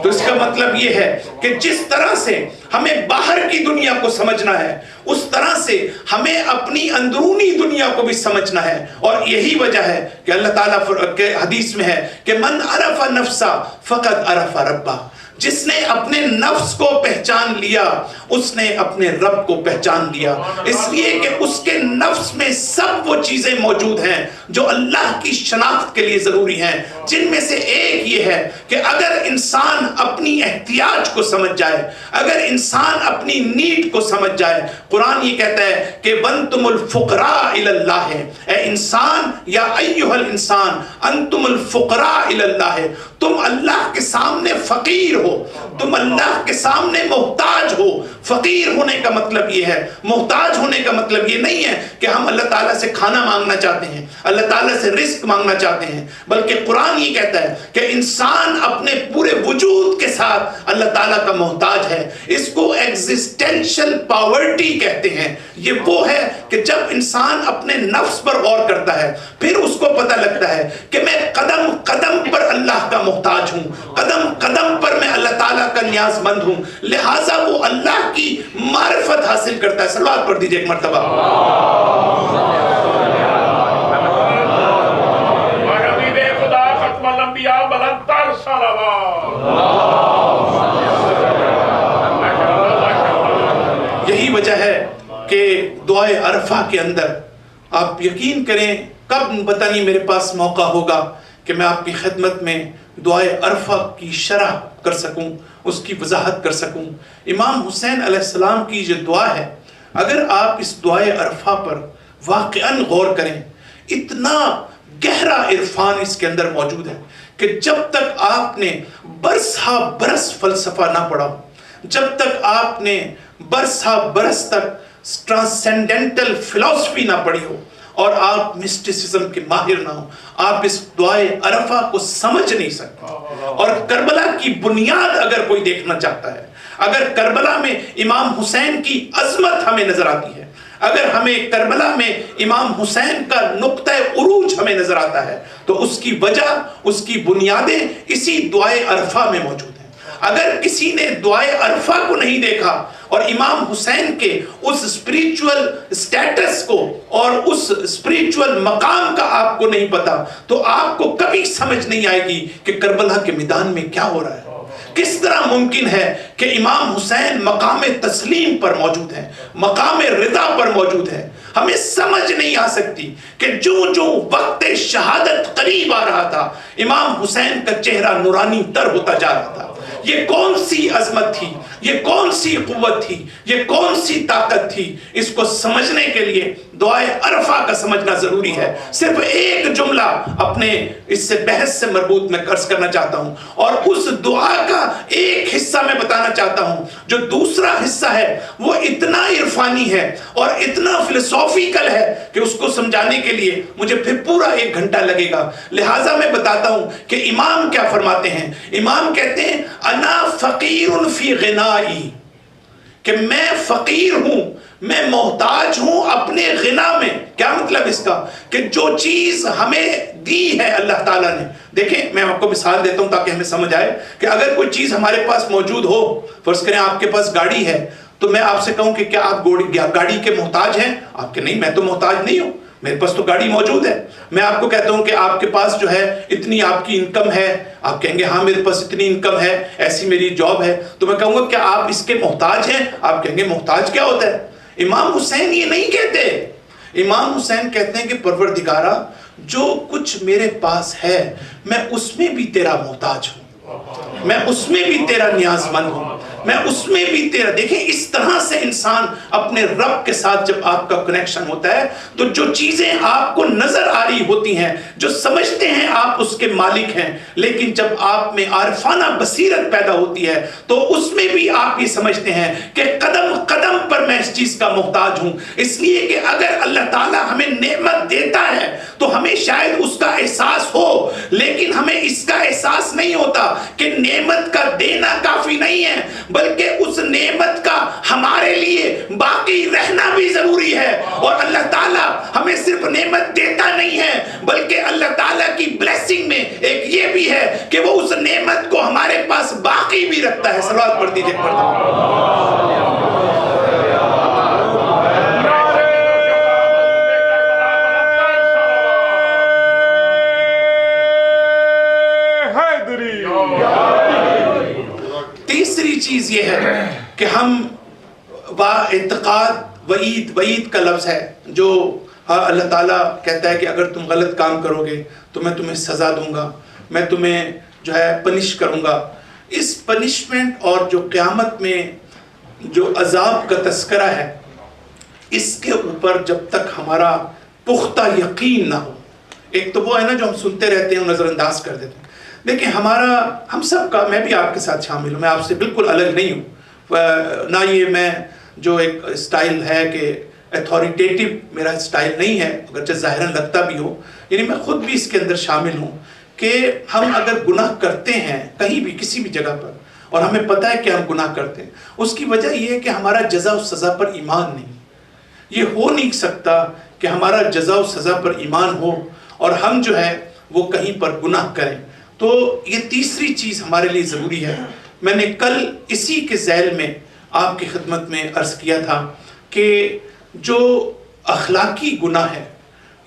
تو اس کا مطلب یہ ہے کہ جس طرح سے ہمیں باہر کی دنیا کو سمجھنا ہے، اس طرح سے ہمیں اپنی اندرونی دنیا کو بھی سمجھنا ہے. اور یہی وجہ ہے کہ اللہ تعالیٰ کے حدیث میں ہے کہ من عرف نفسا فقد عرف ربہ. جس نے اپنے نفس کو پہچان لیا اس نے اپنے رب کو پہچان لیا، اس لیے کہ اس کے نفس میں سب وہ چیزیں موجود ہیں جو اللہ کی شناخت کے لیے ضروری ہیں، جن میں سے ایک یہ ہے کہ اگر انسان اپنی احتیاج کو سمجھ جائے، اگر انسان اپنی نیڈ کو سمجھ جائے، قرآن یہ کہتا ہے کہ وَأَنْتُمُ الْفُقْرَاءُ إِلَى اللَّهِ، اے انسان یا ایھا الانسان انتم الفقراء إِلَى اللَّهِ، تم اللہ کے سامنے فقیر ہو، تم اللہ کے سامنے محتاج ہو۔ فقیر ہونے کا مطلب یہ ہے، محتاج ہونے کا مطلب یہ نہیں ہے کہ ہم اللہ تعالیٰ سے کھانا مانگنا چاہتے ہیں، اللہ تعالیٰ سے رزق مانگنا چاہتے ہیں، بلکہ قرآن یہ کہتا ہے کہ انسان اپنے پورے وجود کے ساتھ اللہ تعالیٰ کا محتاج ہے۔ اس کو ایگزسٹینشل پاورٹی کہتے ہیں۔ یہ وہ ہے کہ جب انسان اپنے نفس پر غور کرتا ہے پھر اس کو پتہ لگتا ہے کہ میں قدم قدم پر اللہ کا محتاج ہوں، قدم قدم پر میں اللہ تعالیٰ کا نیاز مند ہوں، لہٰذا وہ اللہ کی معرفت حاصل کرتا ہے۔ صلوات پڑھ دیجئے ایک مرتبہ۔ حبیب خدا ختم الانبیاء بلند تر صلوات۔ یہی وجہ ہے کہ دعائے عرفہ کے اندر آپ یقین کریں، کب پتہ نہیں میرے پاس موقع ہوگا کہ میں آپ کی خدمت میں دعائے عرفہ کی شرح کر سکوں، اس کی وضاحت کر سکوں۔ امام حسین علیہ السلام کی جو دعا ہے، اگر آپ اس دعائے عرفہ پر واقعاً غور کریں، اتنا گہرا عرفان اس کے اندر موجود ہے کہ جب تک آپ نے برس ہا برس فلسفہ نہ پڑھا، جب تک آپ نے برس ہا برس تک ٹرانسینڈنٹل فلسفی نہ پڑھی ہو اور آپ مسٹسزم کے ماہر نہ ہو، آپ اس دعائے عرفہ کو سمجھ نہیں سکتے۔ اور کربلا کی بنیاد اگر کوئی دیکھنا چاہتا ہے، اگر کربلا میں امام حسین کی عظمت ہمیں نظر آتی ہے، اگر ہمیں کربلا میں امام حسین کا نقطہ عروج ہمیں نظر آتا ہے، تو اس کی وجہ، اس کی بنیادیں اسی دعائے عرفہ میں موجود ہیں۔ اگر کسی نے دعائے عرفہ کو نہیں دیکھا اور امام حسین کے اس اسپریچول سٹیٹس کو اور اس اسپریچول مقام کا آپ کو نہیں پتا، تو آپ کو کبھی سمجھ نہیں آئے گی کہ کربلا کے میدان میں کیا ہو رہا ہے۔ کس طرح ممکن ہے کہ امام حسین مقام تسلیم پر موجود ہے، مقام رضا پر موجود ہے؟ ہمیں سمجھ نہیں آ سکتی کہ جو جو وقت شہادت قریب آ رہا تھا، امام حسین کا چہرہ نورانی تر ہوتا جا رہا تھا۔ یہ کون سی عظمت تھی، یہ کون سی قوت تھی، یہ کون سی طاقت تھی؟ اس کو سمجھنے کے لیے دعائے عرفہ کا سمجھنا ضروری ہے۔ صرف ایک جملہ اپنے اس سے بحث سے مربوط میں عرض کرنا چاہتا ہوں، اور اس دعا کا ایک حصہ میں بتانا چاہتا ہوں۔ جو دوسرا حصہ ہے وہ اتنا عرفانی ہے اور اتنا فلسافیکل ہے کہ اس کو سمجھانے کے لیے مجھے پھر پورا 1 گھنٹہ لگے گا، لہٰذا میں بتاتا ہوں کہ امام کیا فرماتے ہیں۔ امام کہتے ہیں انا فقیر فی غنائی، کہ میں فقیر ہوں، میں محتاج ہوں اپنے غنا میں۔ کیا مطلب اس کا؟ کہ جو چیز ہمیں دی ہے اللہ تعالیٰ نے، دیکھیں میں آپ کو مثال دیتا ہوں تاکہ ہمیں سمجھ آئے کہ اگر کوئی چیز ہمارے پاس موجود ہو، فرض کریں آپ کے پاس گاڑی ہے، تو میں آپ سے کہوں کہ کیا آپ گاڑی کے محتاج ہیں؟ آپ کہ نہیں، میں تو محتاج نہیں ہوں، میرے پاس تو گاڑی موجود ہے۔ میں آپ کو کہتا ہوں کہ آپ کے پاس جو ہے اتنی آپ کی انکم ہے، آپ کہیں گے ہاں میرے پاس اتنی انکم ہے، ایسی میری جاب ہے، تو میں کہوں گا کیا آپ اس کے محتاج ہیں؟ آپ کہیں گے محتاج کیا ہوتا ہے؟ امام حسین یہ نہیں کہتے۔ امام حسین کہتے ہیں کہ پروردگارا، جو کچھ میرے پاس ہے میں اس میں بھی تیرا محتاج ہوں، میں اس میں بھی تیرا نیاز مند ہوں، میں اس میں بھی تیرا۔ دیکھیں اس طرح سے انسان اپنے رب کے ساتھ جب آپ کا کنیکشن ہوتا ہے تو جو چیزیں آپ کو نظر آ رہی ہوتی ہیں، جو سمجھتے ہیں آپ اس کے مالک ہیں، لیکن جب آپ میں عارفانہ بصیرت پیدا ہوتی ہے تو اس میں بھی آپ یہ سمجھتے ہیں کہ قدم قدم پر میں اس چیز کا محتاج ہوں۔ اس لیے کہ اگر اللہ تعالیٰ ہمیں نعمت دیتا ہے تو ہمیں شاید اس کا احساس ہو، لیکن ہمیں اس کا احساس نہیں ہوتا کہ نعمت کا دینا کافی نہیں ہے، بلکہ اس نعمت کا ہمارے لیے باقی رہنا بھی ضروری ہے۔ اور اللہ تعالیٰ ہمیں صرف نعمت دیتا نہیں ہے، بلکہ اللہ تعالیٰ کی بلیسنگ میں ایک یہ بھی ہے کہ وہ اس نعمت کو ہمارے پاس باقی بھی رکھتا ہے۔ صلوات پڑھ دیجئے ہم اعتقاد وعید کا لفظ ہے جو اللہ تعالیٰ کہتا ہے کہ اگر تم غلط کام کرو گے تو میں تمہیں سزا دوں گا، میں تمہیں جو ہے پنش کروں گا. اس پنشمنٹ اور جو قیامت میں جو عذاب کا تذکرہ ہے، اس کے اوپر جب تک ہمارا پختہ یقین نہ ہو، ایک تو وہ ہے نا جو ہم سنتے رہتے ہیں نظر انداز کر دیتے ہیں. دیکھیں ہم سب کا، میں بھی آپ کے ساتھ شامل ہوں، میں آپ سے بالکل الگ نہیں ہوں، نہ یہ میں جو ایک اسٹائل ہے کہ اتھارٹیٹیو میرا اسٹائل نہیں ہے، اگرچہ ظاہراً لگتا بھی ہو، یعنی میں خود بھی اس کے اندر شامل ہوں کہ ہم اگر گناہ کرتے ہیں کہیں بھی کسی بھی جگہ پر اور ہمیں پتہ ہے کہ ہم گناہ کرتے ہیں، اس کی وجہ یہ ہے کہ ہمارا جزا و سزا پر ایمان نہیں. یہ ہو نہیں سکتا کہ ہمارا جزا و سزا پر ایمان ہو اور ہم جو ہے وہ کہیں پر گناہ کریں. تو یہ تیسری چیز ہمارے لیے ضروری ہے. میں نے کل اسی کے ذیل میں آپ کی خدمت میں عرض کیا تھا کہ جو اخلاقی گناہ ہے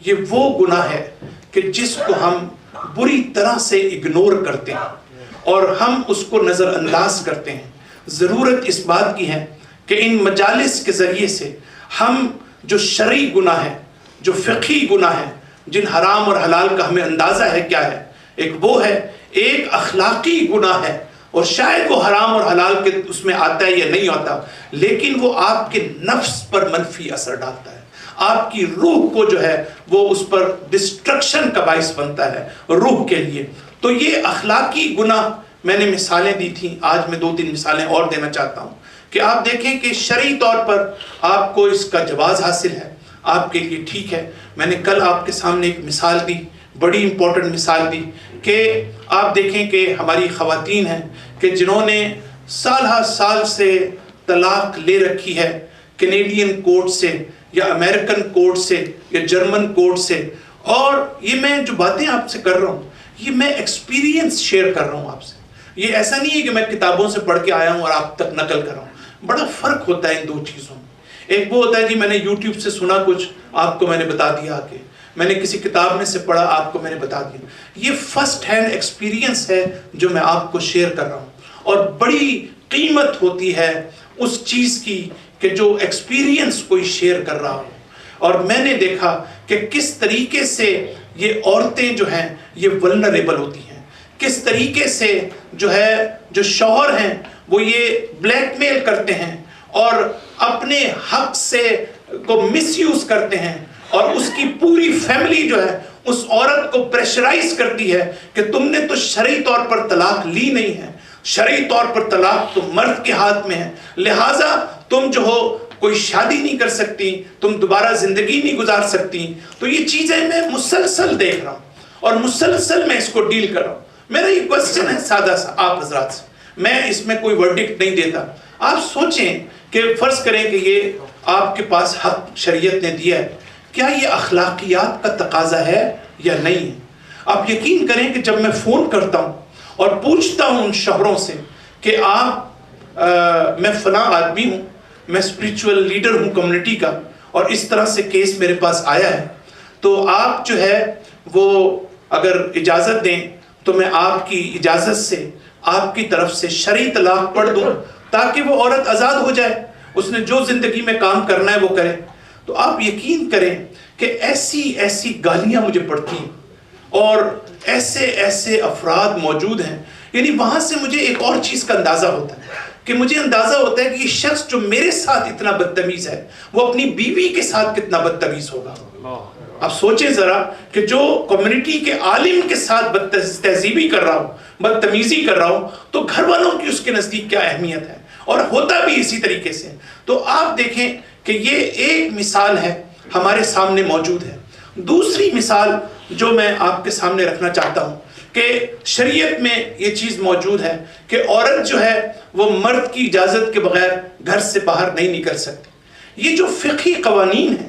یہ وہ گناہ ہے کہ جس کو ہم بری طرح سے اگنور کرتے ہیں اور ہم اس کو نظر انداز کرتے ہیں. ضرورت اس بات کی ہے کہ ان مجالس کے ذریعے سے ہم جو شرعی گناہ ہے، جو فقہی گناہ ہے، جن حرام اور حلال کا ہمیں اندازہ ہے کیا ہے، ایک وہ ہے، ایک اخلاقی گناہ ہے، اور شاید وہ حرام اور حلال کے اس میں آتا ہے یا نہیں آتا، لیکن وہ آپ کے نفس پر منفی اثر ڈالتا ہے، آپ کی روح کو جو ہے وہ اس پر ڈسٹرکشن کا باعث بنتا ہے روح کے لیے. تو یہ اخلاقی گناہ میں نے مثالیں دی تھیں، آج میں 2-3 مثالیں اور دینا چاہتا ہوں کہ آپ دیکھیں کہ شرعی طور پر آپ کو اس کا جواز حاصل ہے، آپ کے لیے ٹھیک ہے. میں نے کل آپ کے سامنے ایک مثال دی، بڑی امپورٹنٹ مثال دی کہ آپ دیکھیں کہ ہماری خواتین ہیں کہ جنہوں نے سال ہر سال سے طلاق لے رکھی ہے کینیڈین کورٹ سے یا امریکن کورٹ سے یا جرمن کورٹ سے. اور یہ میں جو باتیں آپ سے کر رہا ہوں یہ میں ایکسپیرینس شیئر کر رہا ہوں آپ سے. یہ ایسا نہیں ہے کہ میں کتابوں سے پڑھ کے آیا ہوں اور آپ تک نقل کر رہا ہوں. بڑا فرق ہوتا ہے ان دو چیزوں میں. ایک وہ ہوتا ہے جی میں نے یوٹیوب سے سنا کچھ، آپ کو میں نے بتا دیا کہ میں نے کسی کتاب میں سے پڑھا، آپ کو میں نے بتا دیا. یہ فرسٹ ہینڈ ایکسپیرینس ہے جو میں آپ کو شیئر کر رہا ہوں، اور بڑی قیمت ہوتی ہے اس چیز کی کہ جو ایکسپیرینس کوئی شیئر کر رہا ہو. اور میں نے دیکھا کہ کس طریقے سے یہ عورتیں جو ہیں یہ ولنریبل ہوتی ہیں، کس طریقے سے جو ہے جو شوہر ہیں وہ یہ بلیک میل کرتے ہیں اور اپنے حق سے کو مس یوز کرتے ہیں، اور اس کی پوری فیملی جو ہے اس عورت کو پریشرائز کرتی ہے کہ تم نے تو شرعی طور پر طلاق لی نہیں ہے، شرعی طور پر طلاق تو مرد کے ہاتھ میں ہے، لہٰذا تم جو ہو کوئی شادی نہیں کر سکتی، تم دوبارہ زندگی نہیں گزار سکتی. تو یہ چیزیں میں مسلسل دیکھ رہا ہوں اور مسلسل میں اس کو ڈیل کر رہا ہوں. میرا یہ کوسچن ہے سادہ سا آپ حضرات سے، میں اس میں کوئی ورڈکٹ نہیں دیتا. آپ سوچیں کہ فرض کریں کہ یہ آپ کے پاس حق شریعت نے دیا ہے، کیا یہ اخلاقیات کا تقاضا ہے یا نہیں ہے؟ آپ یقین کریں کہ جب میں فون کرتا ہوں اور پوچھتا ہوں ان شوہروں سے کہ آپ میں فلاں آدمی ہوں، میں اسپریچول لیڈر ہوں کمیونٹی کا، اور اس طرح سے کیس میرے پاس آیا ہے، تو آپ جو ہے وہ اگر اجازت دیں تو میں آپ کی اجازت سے آپ کی طرف سے شرعی طلاق پڑھ دوں تاکہ وہ عورت آزاد ہو جائے، اس نے جو زندگی میں کام کرنا ہے وہ کرے. تو آپ یقین کریں کہ ایسی گالیاں مجھے پڑتی ہیں اور ایسے افراد موجود ہیں. یعنی وہاں سے مجھے ایک اور چیز کا اندازہ ہوتا ہے کہ مجھے اندازہ ہوتا ہے کہ یہ شخص جو میرے ساتھ اتنا بدتمیز ہے وہ اپنی بیوی کے ساتھ کتنا بدتمیز ہوگا. آپ سوچیں ذرا کہ جو کمیونٹی کے عالم کے ساتھ تہذیبی کر رہا ہوں، بدتمیزی کر رہا ہوں، تو گھر والوں کی اس کے نزدیک کیا اہمیت ہے، اور ہوتا بھی اسی طریقے سے. تو آپ دیکھیں کہ یہ ایک مثال ہے ہمارے سامنے موجود ہے. دوسری مثال جو میں آپ کے سامنے رکھنا چاہتا ہوں کہ شریعت میں یہ چیز موجود ہے کہ عورت جو ہے وہ مرد کی اجازت کے بغیر گھر سے باہر نہیں نکل سکتی. یہ جو فقہی قوانین ہیں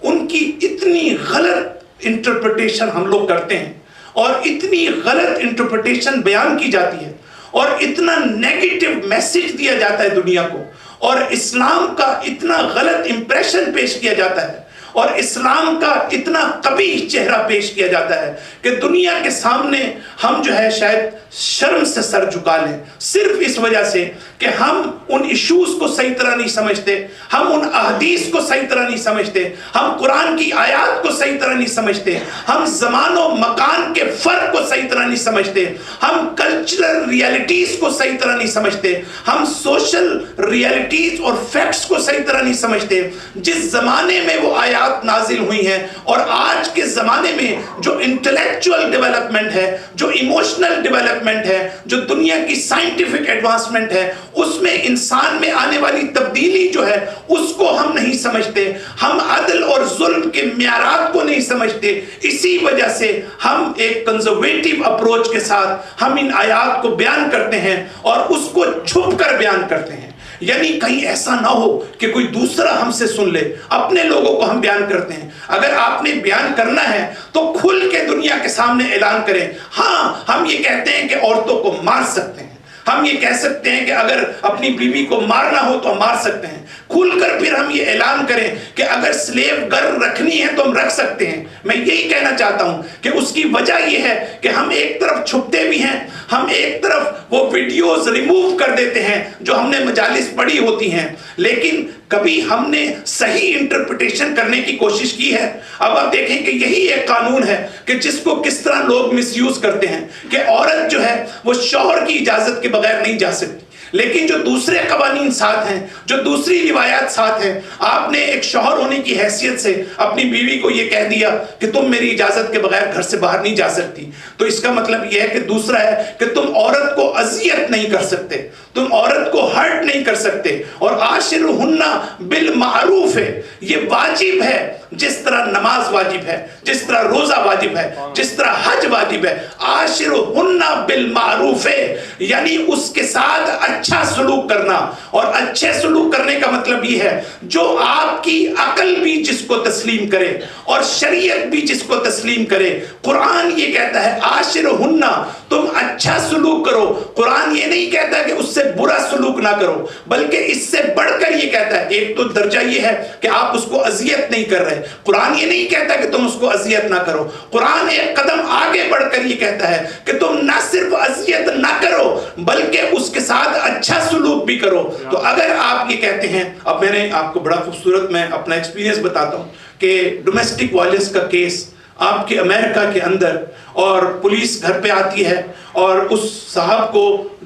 ان کی اتنی غلط انٹرپریٹیشن ہم لوگ کرتے ہیں اور اتنی غلط انٹرپریٹیشن بیان کی جاتی ہے اور اتنا نیگیٹو میسج دیا جاتا ہے دنیا کو، اور اسلام کا اتنا غلط امپریشن پیش کیا جاتا ہے اور اسلام کا اتنا قبیح چہرہ پیش کیا جاتا ہے کہ دنیا کے سامنے ہم جو ہے شاید شرم سے سر جھکا لیں، صرف اس وجہ سے کہ ہم ان ایشوز کو صحیح طرح نہیں سمجھتے، ہم ان احادیث کو صحیح طرح نہیں سمجھتے، ہم قرآن کی آیات کو صحیح طرح نہیں سمجھتے، ہم زمان و مکان کے فرق کو صحیح طرح نہیں سمجھتے، ہم کلچرل ریالٹیز کو صحیح طرح نہیں سمجھتے، ہم سوشل ریالٹیز اور فیکٹس کو صحیح طرح نہیں سمجھتے۔ جس زمانے میں وہ آیات نازل ہوئی ہیں اور آج کے زمانے میں جو انٹلیکچوئل ڈیولپمنٹ ہے، جو ایموشنل ڈیولپمنٹ ہے، جو دنیا کی سائنٹیفک ایڈوانسمنٹ ہے، اس میں انسان میں آنے والی تبدیلی جو ہے اس کو ہم نہیں سمجھتے، ہم عدل اور ظلم کے معیارات کو نہیں سمجھتے۔ اسی وجہ سے ہم ایک کنزرویٹو اپروچ کے ساتھ ہم ان آیات کو بیان کرتے ہیں اور اس کو چھپ کر بیان کرتے ہیں، یعنی کہیں ایسا نہ ہو کہ کوئی دوسرا ہم سے سن لے۔ اپنے لوگوں کو ہم بیان کرتے ہیں، اگر آپ نے بیان کرنا ہے تو کھل کے دنیا کے سامنے اعلان کریں۔ ہاں، ہم یہ کہتے ہیں کہ عورتوں کو مار سکتے ہیں، ہم یہ کہہ سکتے ہیں کہ اگر اپنی بیوی کو مارنا ہو تو ہم مار سکتے ہیں، کھل کر پھر ہم یہ اعلان کریں کہ اگر سلیو گرل رکھنی ہے تو ہم رکھ سکتے ہیں۔ میں یہی کہنا چاہتا ہوں کہ اس کی وجہ یہ ہے کہ ہم ایک طرف چھپتے بھی ہیں، ہم ایک طرف وہ ویڈیوز ریموو کر دیتے ہیں جو ہم نے مجالس پڑھی ہوتی ہیں، لیکن کبھی ہم نے صحیح انٹرپریٹیشن کرنے کی کوشش کی ہے؟ اب آپ دیکھیں کہ یہی ایک قانون ہے کہ جس کو کس طرح لوگ مس یوز کرتے ہیں کہ عورت جو ہے وہ شوہر کی اجازت کے بغیر نہیں جا سکتی، لیکن جو دوسرے قوانین ساتھ ہیں، جو دوسری روایات ساتھ ہیں، آپ نے ایک شوہر ہونے کی حیثیت سے اپنی بیوی کو یہ کہہ دیا کہ تم میری اجازت کے بغیر گھر سے باہر نہیں جا سکتی، تو اس کا مطلب یہ ہے کہ دوسرا ہے کہ تم عورت کو اذیت نہیں کر سکتے، تم عورت کو ہرٹ نہیں کر سکتے۔ اور عاشرہن بالمعروف ہے، یہ واجب ہے، جس طرح نماز واجب ہے، جس طرح روزہ واجب ہے، جس طرح حج واجب ہے۔ عاشرہن بالمعروف ہے، یعنی اس کے ساتھ اچھا سلوک کرنا، اور اچھے سلوک کرنے کا مطلب یہ ہے جو آپ کی عقل بھی جس کو تسلیم کرے اور شریعت بھی جس کو تسلیم کرے۔ قرآن یہ کہتا ہے عاشرہن، تم اچھا سلوک کرو۔ قرآن یہ نہیں کہتا کہ اس سے برا سلوک نہ کرو، بلکہ اس سے بڑھ کر یہ کہتا ہے، ایک تو درجہ یہ ہے کہ آپ اس کو اذیت نہیں کر رہے، قرآن یہ نہیں کہتا کہ تم اس کو اذیت نہ کرو، قرآن ایک قدم آگے بڑھ کر یہ کہتا ہے کہ تم نہ صرف اذیت نہ کرو بلکہ اس کے ساتھ اچھا سلوک بھی کرو۔ تو اگر آپ یہ کہتے ہیں، اب میں نے آپ کو بڑا خوبصورت میں اپنا ایکسپیرینس بتاتا ہوں کہ ڈومیسٹک وائلنس کا کیس آپ کے امریکہ کے اندر، اور پولیس گھر پہ آتی ہے اور اس صاحب کو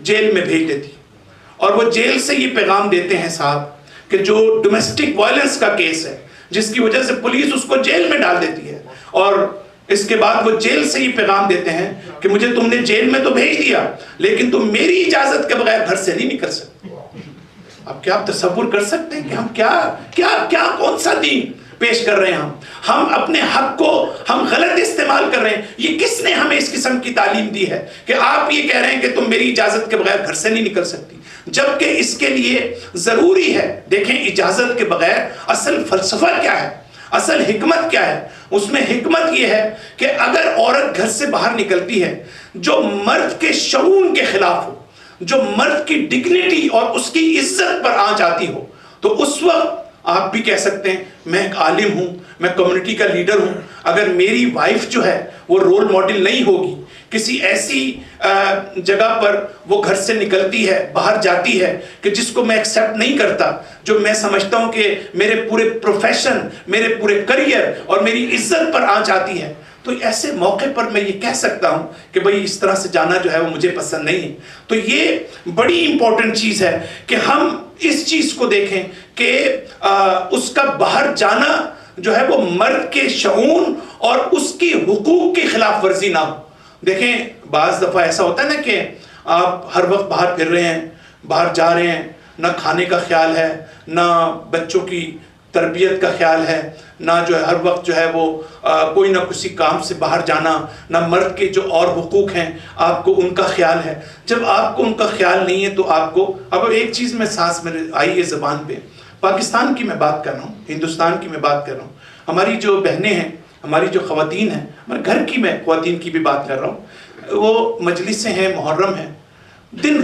جیل میں بھیج دیتی، اور وہ جیل سے یہ پیغام دیتے ہیں صاحب کہ جو ڈومیسٹک وائلنس کا کیس ہے جس کی وجہ سے پولیس اس کو جیل میں ڈال دیتی ہے، اور اس کے بعد وہ جیل سے یہ پیغام دیتے ہیں کہ مجھے تم نے جیل میں تو بھیج دیا لیکن تم میری اجازت کے بغیر گھر سے نہیں نکل سکتے۔ اب کیا آپ تصور کر سکتے ہیں کہ ہم کیا کون سا دین پیش کر رہے ہیں؟ ہم اپنے حق کو ہم غلط استعمال کر رہے ہیں۔ یہ کس نے ہمیں اس قسم کی تعلیم دی ہے کہ آپ یہ کہہ رہے ہیں کہ تم میری اجازت کے بغیر گھر سے نہیں نکل سکتی، جبکہ اس کے لیے ضروری ہے، دیکھیں اجازت کے بغیر اصل فلسفہ کیا ہے، اصل حکمت کیا ہے؟ اس میں حکمت یہ ہے کہ اگر عورت گھر سے باہر نکلتی ہے جو مرد کے شعور کے خلاف ہو، جو مرد کی ڈگنیٹی اور اس کی عزت پر آنچ آتی ہو، تو اس وقت آپ بھی کہہ سکتے ہیں میں ایک عالم ہوں، میں کمیونٹی کا لیڈر ہوں، اگر میری وائف جو ہے وہ رول ماڈل نہیں ہوگی، کسی ایسی جگہ پر وہ گھر سے نکلتی ہے، باہر جاتی ہے کہ جس کو میں ایکسیپٹ نہیں کرتا، جو میں سمجھتا ہوں کہ میرے پورے پروفیشن، میرے پورے کریئر اور میری عزت پر آنچ آتی ہے، تو ایسے موقع پر میں یہ کہہ سکتا ہوں کہ بھئی اس طرح سے جانا جو ہے وہ مجھے پسند نہیں ہے۔ تو یہ بڑی امپورٹنٹ چیز ہے کہ ہم اس چیز کو دیکھیں کہ اس کا باہر جانا جو ہے وہ مرد کے شعور اور اس کی حقوق کی خلاف ورزی نہ ہو۔ دیکھیں بعض دفعہ ایسا ہوتا ہے نا کہ آپ ہر وقت باہر پھر رہے ہیں، باہر جا رہے ہیں، نہ کھانے کا خیال ہے، نہ بچوں کی تربیت کا خیال ہے، نہ جو ہے ہر وقت جو ہے وہ کوئی نہ کسی کام سے باہر جانا، نہ مرد کے جو اور حقوق ہیں آپ کو ان کا خیال ہے۔ جب آپ کو ان کا خیال نہیں ہے تو آپ کو، اب ایک چیز میں سانس میں آئی ہے زبان پہ، پاکستان کی میں بات کر رہا ہوں، ہندوستان کی میں بات کر رہا ہوں، ہماری جو بہنیں ہیں، ہماری جو خواتین ہیں، ہمارے گھر کی میں خواتین کی بھی بات کر رہا ہوں، وہ مجلسیں ہیں، محرم ہیں، دن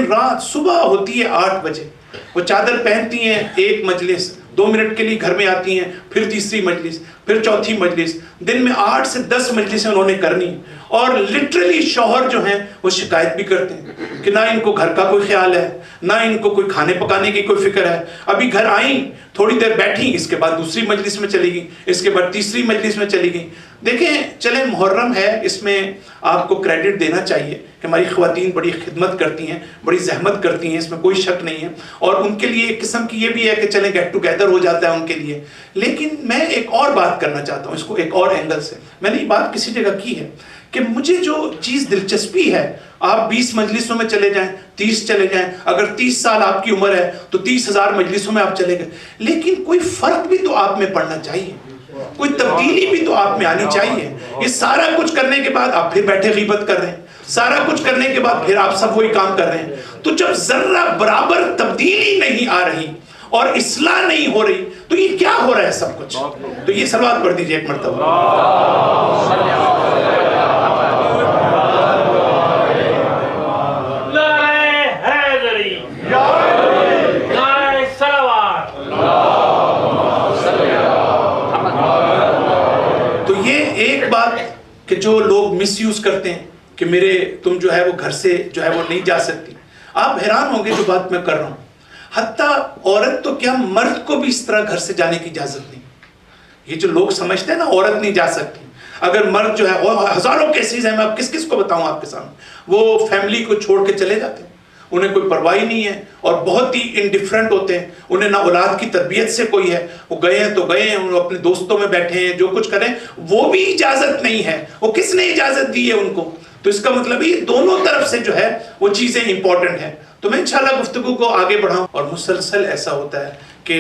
رات صبح ہوتی ہے 8 بجے، وہ چادر پہنتی ہیں، ایک مجلس 2 منٹ کے لیے گھر میں آتی ہیں، پھر تیسری مجلس، پھر چوتھی مجلس، دن میں 8 سے 10 مجلسیں انہوں نے کرنی، اور لٹرلی شوہر جو ہیں وہ شکایت بھی کرتے ہیں کہ نہ ان کو گھر کا کوئی خیال ہے، نہ ان کو کوئی کھانے پکانے کی کوئی فکر ہے، ابھی گھر آئیں تھوڑی دیر بیٹھیں، اس کے بعد دوسری مجلس میں چلی گئیں، اس کے بعد تیسری مجلس میں چلی گئیں۔ دیکھیں چلیں محرم ہے، اس میں آپ کو کریڈٹ دینا چاہیے کہ ہماری خواتین بڑی خدمت کرتی ہیں، بڑی زحمت کرتی ہیں، اس میں کوئی شک نہیں ہے، اور ان کے لیے ایک قسم کی یہ بھی ہے کہ چلیں گیٹ ٹوگیدر ہو جاتا ہے ان کے لیے۔ لیکن میں ایک اور بات کرنا چاہتا ہوں اس کو ایک اور اینگل سے، میں نے یہ بات کسی جگہ کی ہے کہ مجھے جو چیز دلچسپی ہے، آپ 20 مجلسوں میں چلے جائیں، 30 چلے جائیں، اگر 30 سال آپ کی عمر ہے تو 30,000 مجلسوں میں آپ چلے گئے، لیکن کوئی فرق بھی تو آپ میں پڑنا چاہیے، کوئی تبدیلی بھی تو آپ میں آنی چاہیے۔ یہ سارا کچھ کرنے کے بعد آپ پھر بیٹھے غیبت کر رہے ہیں، سارا کچھ کرنے کے بعد پھر آپ سب وہی کام کر رہے ہیں، تو جب ذرہ برابر تبدیلی نہیں آ رہی اور اصلاح نہیں ہو رہی تو یہ کیا ہو رہا ہے سب کچھ؟ تو یہ صلوات پڑھ دیجئے ایک مرتبہ۔ کہ جو لوگ مس یوز کرتے ہیں کہ تم جو ہے وہ گھر سے جو ہے وہ نہیں جا سکتی، آپ حیران ہوں گے جو بات میں کر رہا ہوں، حتیٰ عورت تو کیا مرد کو بھی اس طرح گھر سے جانے کی اجازت نہیں۔ یہ جو لوگ سمجھتے ہیں نا عورت نہیں جا سکتی، اگر مرد جو ہے، ہزاروں کیسز ہیں، میں اب کس کو بتاؤں آپ کے سامنے، وہ فیملی کو چھوڑ کے چلے جاتے ہیں، انہیں کوئی پرواہ نہیں ہے اور بہت ہی انڈیفرنٹ ہوتے ہیں، انہیں نہ اولاد کی تربیت سے کوئی ہے، وہ گئے ہیں تو گئے ہیں، وہ اپنے دوستوں میں بیٹھے ہیں، جو کچھ کریں وہ بھی اجازت نہیں ہے، وہ کس نے اجازت دی ہے ان کو؟ تو اس کا مطلب یہ دونوں طرف سے جو ہے وہ چیزیں امپورٹنٹ ہیں۔ تو میں انشاءاللہ گفتگو کو آگے بڑھاؤں، اور مسلسل ایسا ہوتا ہے کہ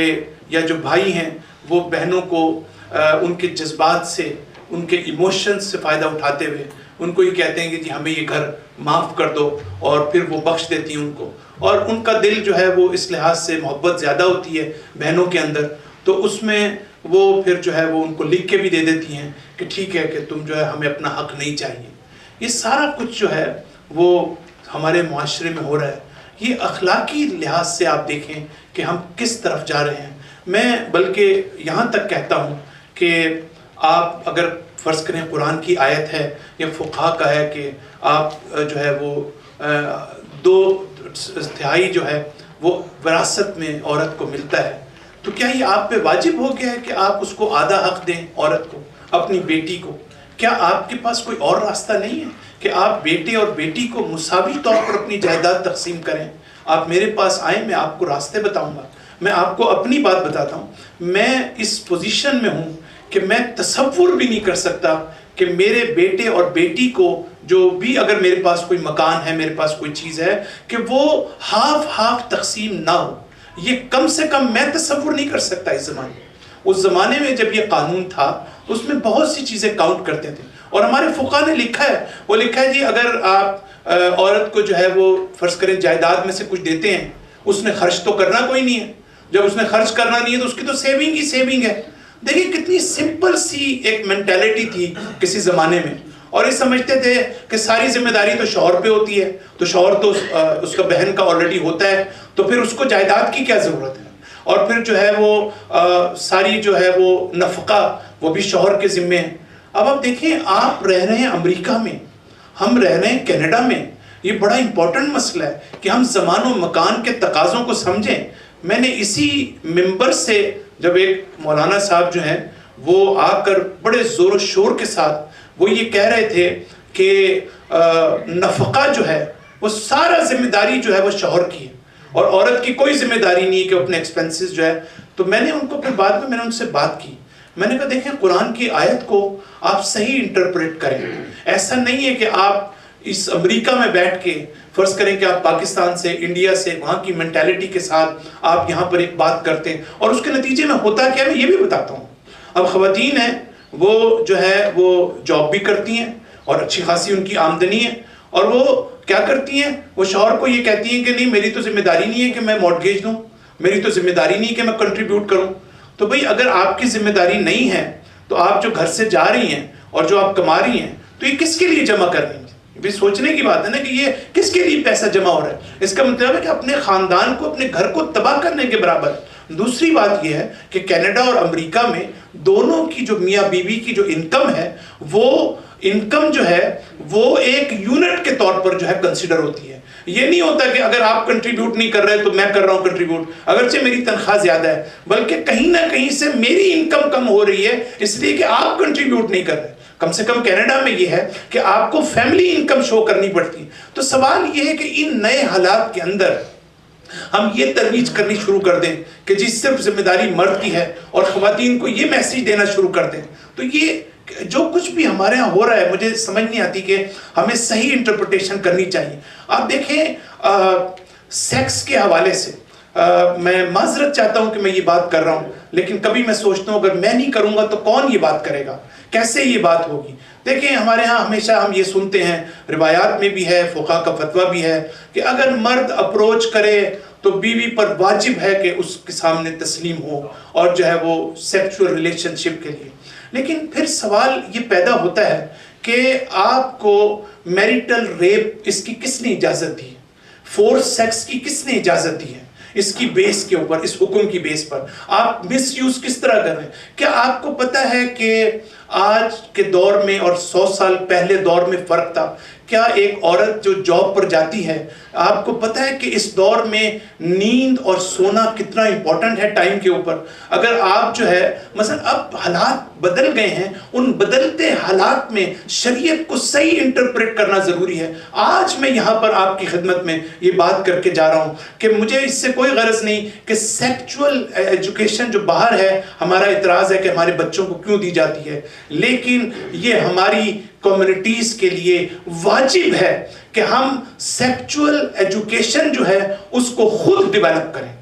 یا جو بھائی ہیں وہ بہنوں کو ان کے جذبات سے، ان کے ایموشنز سے فائدہ اٹھاتے ہوئے ان کو یہ کہتے ہیں کہ جی ہمیں یہ گھر معاف کر دو، اور پھر وہ بخش دیتی ہیں ان کو، اور ان کا دل جو ہے وہ اس لحاظ سے محبت زیادہ ہوتی ہے بہنوں کے اندر، تو اس میں وہ پھر جو ہے وہ ان کو لکھ کے بھی دے دیتی ہیں کہ ٹھیک ہے کہ تم جو ہے ہمیں اپنا حق نہیں چاہیے۔ یہ سارا کچھ جو ہے وہ ہمارے معاشرے میں ہو رہا ہے، یہ اخلاقی لحاظ سے آپ دیکھیں کہ ہم کس طرف جا رہے ہیں۔ میں بلکہ یہاں تک کہتا ہوں کہ آپ اگر فرض کریں قرآن کی آیت ہے یا فقہا کا ہے کہ آپ جو ہے وہ 2/3 جو ہے وہ وراثت میں عورت کو ملتا ہے، تو کیا یہ آپ پہ واجب ہو گیا ہے کہ آپ اس کو آدھا حق دیں عورت کو، اپنی بیٹی کو؟ کیا آپ کے پاس کوئی اور راستہ نہیں ہے کہ آپ بیٹے اور بیٹی کو مساوی طور پر اپنی جائیداد تقسیم کریں؟ آپ میرے پاس آئیں، میں آپ کو راستے بتاؤں گا۔ میں آپ کو اپنی بات بتاتا ہوں، میں اس پوزیشن میں ہوں کہ میں تصور بھی نہیں کر سکتا کہ میرے بیٹے اور بیٹی کو جو بھی اگر میرے پاس کوئی مکان ہے، میرے پاس کوئی چیز ہے، کہ وہ ہاف تقسیم نہ ہو۔ یہ کم سے کم میں تصور نہیں کر سکتا اس زمانے میں۔ اس زمانے میں جب یہ قانون تھا اس میں بہت سی چیزیں کاؤنٹ کرتے تھے، اور ہمارے فقہا نے لکھا ہے، وہ لکھا ہے جی اگر آپ عورت کو جو ہے وہ فرض کریں جائیداد میں سے کچھ دیتے ہیں، اس نے خرچ تو کرنا کوئی نہیں ہے، جب اس نے خرچ کرنا نہیں ہے تو اس کی تو سیونگ ہی سیونگ ہے۔ دیکھیں کتنی سمپل سی ایک مینٹیلٹی تھی کسی زمانے میں، اور یہ سمجھتے تھے کہ ساری ذمہ داری تو شوہر پہ ہوتی ہے، تو شوہر تو اس کا بہن کا آلریڈی ہوتا ہے، تو پھر اس کو جائیداد کی کیا ضرورت ہے، اور پھر جو ہے وہ ساری جو ہے وہ نفقہ وہ بھی شوہر کے ذمے ہے۔ اب آپ دیکھیں، آپ رہ رہے ہیں امریکہ میں، ہم رہ رہے ہیں کینیڈا میں، یہ بڑا امپورٹنٹ مسئلہ ہے کہ ہم زمان و مکان کے تقاضوں کو سمجھیں۔ میں نے اسی ممبر سے جب ایک مولانا صاحب جو ہیں وہ آ کر بڑے زور و شور کے ساتھ وہ یہ کہہ رہے تھے کہ نفقہ جو ہے وہ سارا ذمہ داری جو ہے وہ شوہر کی ہے، اور عورت کی کوئی ذمہ داری نہیں ہے کہ اپنے ایکسپنسز جو ہے۔ تو میں نے ان کو پھر بعد میں نے ان سے بات کی، میں نے کہا دیکھیں قرآن کی آیت کو آپ صحیح انٹرپریٹ کریں، ایسا نہیں ہے کہ آپ اس امریکہ میں بیٹھ کے فرض کریں کہ آپ پاکستان سے، انڈیا سے، وہاں کی مینٹیلٹی کے ساتھ آپ یہاں پر ایک بات کرتے ہیں، اور اس کے نتیجے میں ہوتا کیا میں یہ بھی بتاتا ہوں۔ اب خواتین ہیں وہ جو ہے وہ جاب بھی کرتی ہیں اور اچھی خاصی ان کی آمدنی ہے، اور وہ کیا کرتی ہیں، وہ شوہر کو یہ کہتی ہیں کہ نہیں میری تو ذمہ داری نہیں ہے کہ میں مارٹگیج دوں، میری تو ذمہ داری نہیں ہے کہ میں کنٹریبیوٹ کروں۔ تو بھئی اگر آپ کی ذمہ داری نہیں ہے تو آپ جو گھر سے جا رہی ہیں اور جو آپ کما رہی ہیں تو یہ کس کے لیے جمع کر رہی ہیں؟ بھی سوچنے کی بات ہے نا کہ یہ کس کے لیے پیسہ جمع ہو رہا ہے۔ اس کا مطلب ہے کہ اپنے خاندان کو، اپنے گھر کو تباہ کرنے کے برابر، دوسری بات یہ ہے کہ کینیڈا اور امریکہ میں دونوں کی جو میاں بیوی کی جو انکم ہے وہ انکم جو ہے وہ ایک یونٹ کے طور پر جو ہے کنسیڈر ہوتی ہے. یہ نہیں ہوتا کہ اگر آپ کنٹریبیوٹ نہیں کر رہے تو میں کر رہا ہوں کنٹریبیوٹ، اگرچہ میری تنخواہ زیادہ ہے، بلکہ کہیں نہ کہیں سے میری انکم کم ہو رہی ہے اس لیے کہ آپ کنٹریبیوٹ نہیں کر رہے. کم سے کم کینیڈا میں یہ ہے کہ آپ کو فیملی انکم شو کرنی پڑتی ہے. تو سوال یہ ہے کہ ان نئے حالات کے اندر ہم یہ ترویج کرنی شروع کر دیں کہ جی صرف ذمہ داری مرد کی ہے اور خواتین کو یہ میسیج دینا شروع کر دیں. تو یہ جو کچھ بھی ہمارے ہاں ہو رہا ہے مجھے سمجھ نہیں آتی کہ ہمیں صحیح انٹرپریٹیشن کرنی چاہیے. آپ دیکھیں سیکس کے حوالے سے میں معذرت چاہتا ہوں کہ میں یہ بات کر رہا ہوں، لیکن کبھی میں سوچتا ہوں اگر میں نہیں کروں گا تو کون یہ بات کرے گا، کیسے یہ بات ہوگی. دیکھیں ہمارے ہاں ہمیشہ ہم یہ سنتے ہیں، روایات میں بھی ہے، فقہاء کا فتویٰ بھی ہے کہ اگر مرد اپروچ کرے تو بیوی پر واجب ہے کہ اس کے سامنے تسلیم ہو اور جو ہے وہ سیکچول ریلیشن شپ کے لیے. لیکن پھر سوال یہ پیدا ہوتا ہے کہ آپ کو میریٹل ریپ اس کی کس نے اجازت دی ہے، فورس سیکس کی کس نے اجازت دی ہے، اس کی بیس کے اوپر، اس حکم کی بیس پر آپ مس یوز کس طرح کر رہے ہیں. کیا آپ کو پتا ہے کہ آج کے دور میں اور 100 سال پہلے دور میں فرق تھا؟ کیا ایک عورت جو جاب پر جاتی ہے، آپ کو پتا ہے کہ اس دور میں نیند اور سونا کتنا امپورٹنٹ ہے ٹائم کے اوپر. اگر آپ جو ہے مثلا اب حالات بدل گئے ہیں، ان بدلتے حالات میں شریعت کو صحیح انٹرپریٹ کرنا ضروری ہے. آج میں یہاں پر آپ کی خدمت میں یہ بات کر کے جا رہا ہوں کہ مجھے اس سے کوئی غرض نہیں کہ سیکچول ایجوکیشن جو باہر ہے، ہمارا اعتراض ہے کہ ہمارے بچوں کو کیوں دی جاتی ہے، لیکن یہ ہماری کمیونٹیز کے لیے واجب ہے کہ ہم سیکچول ایجوکیشن جو ہے اس کو خود ڈیولپ کریں.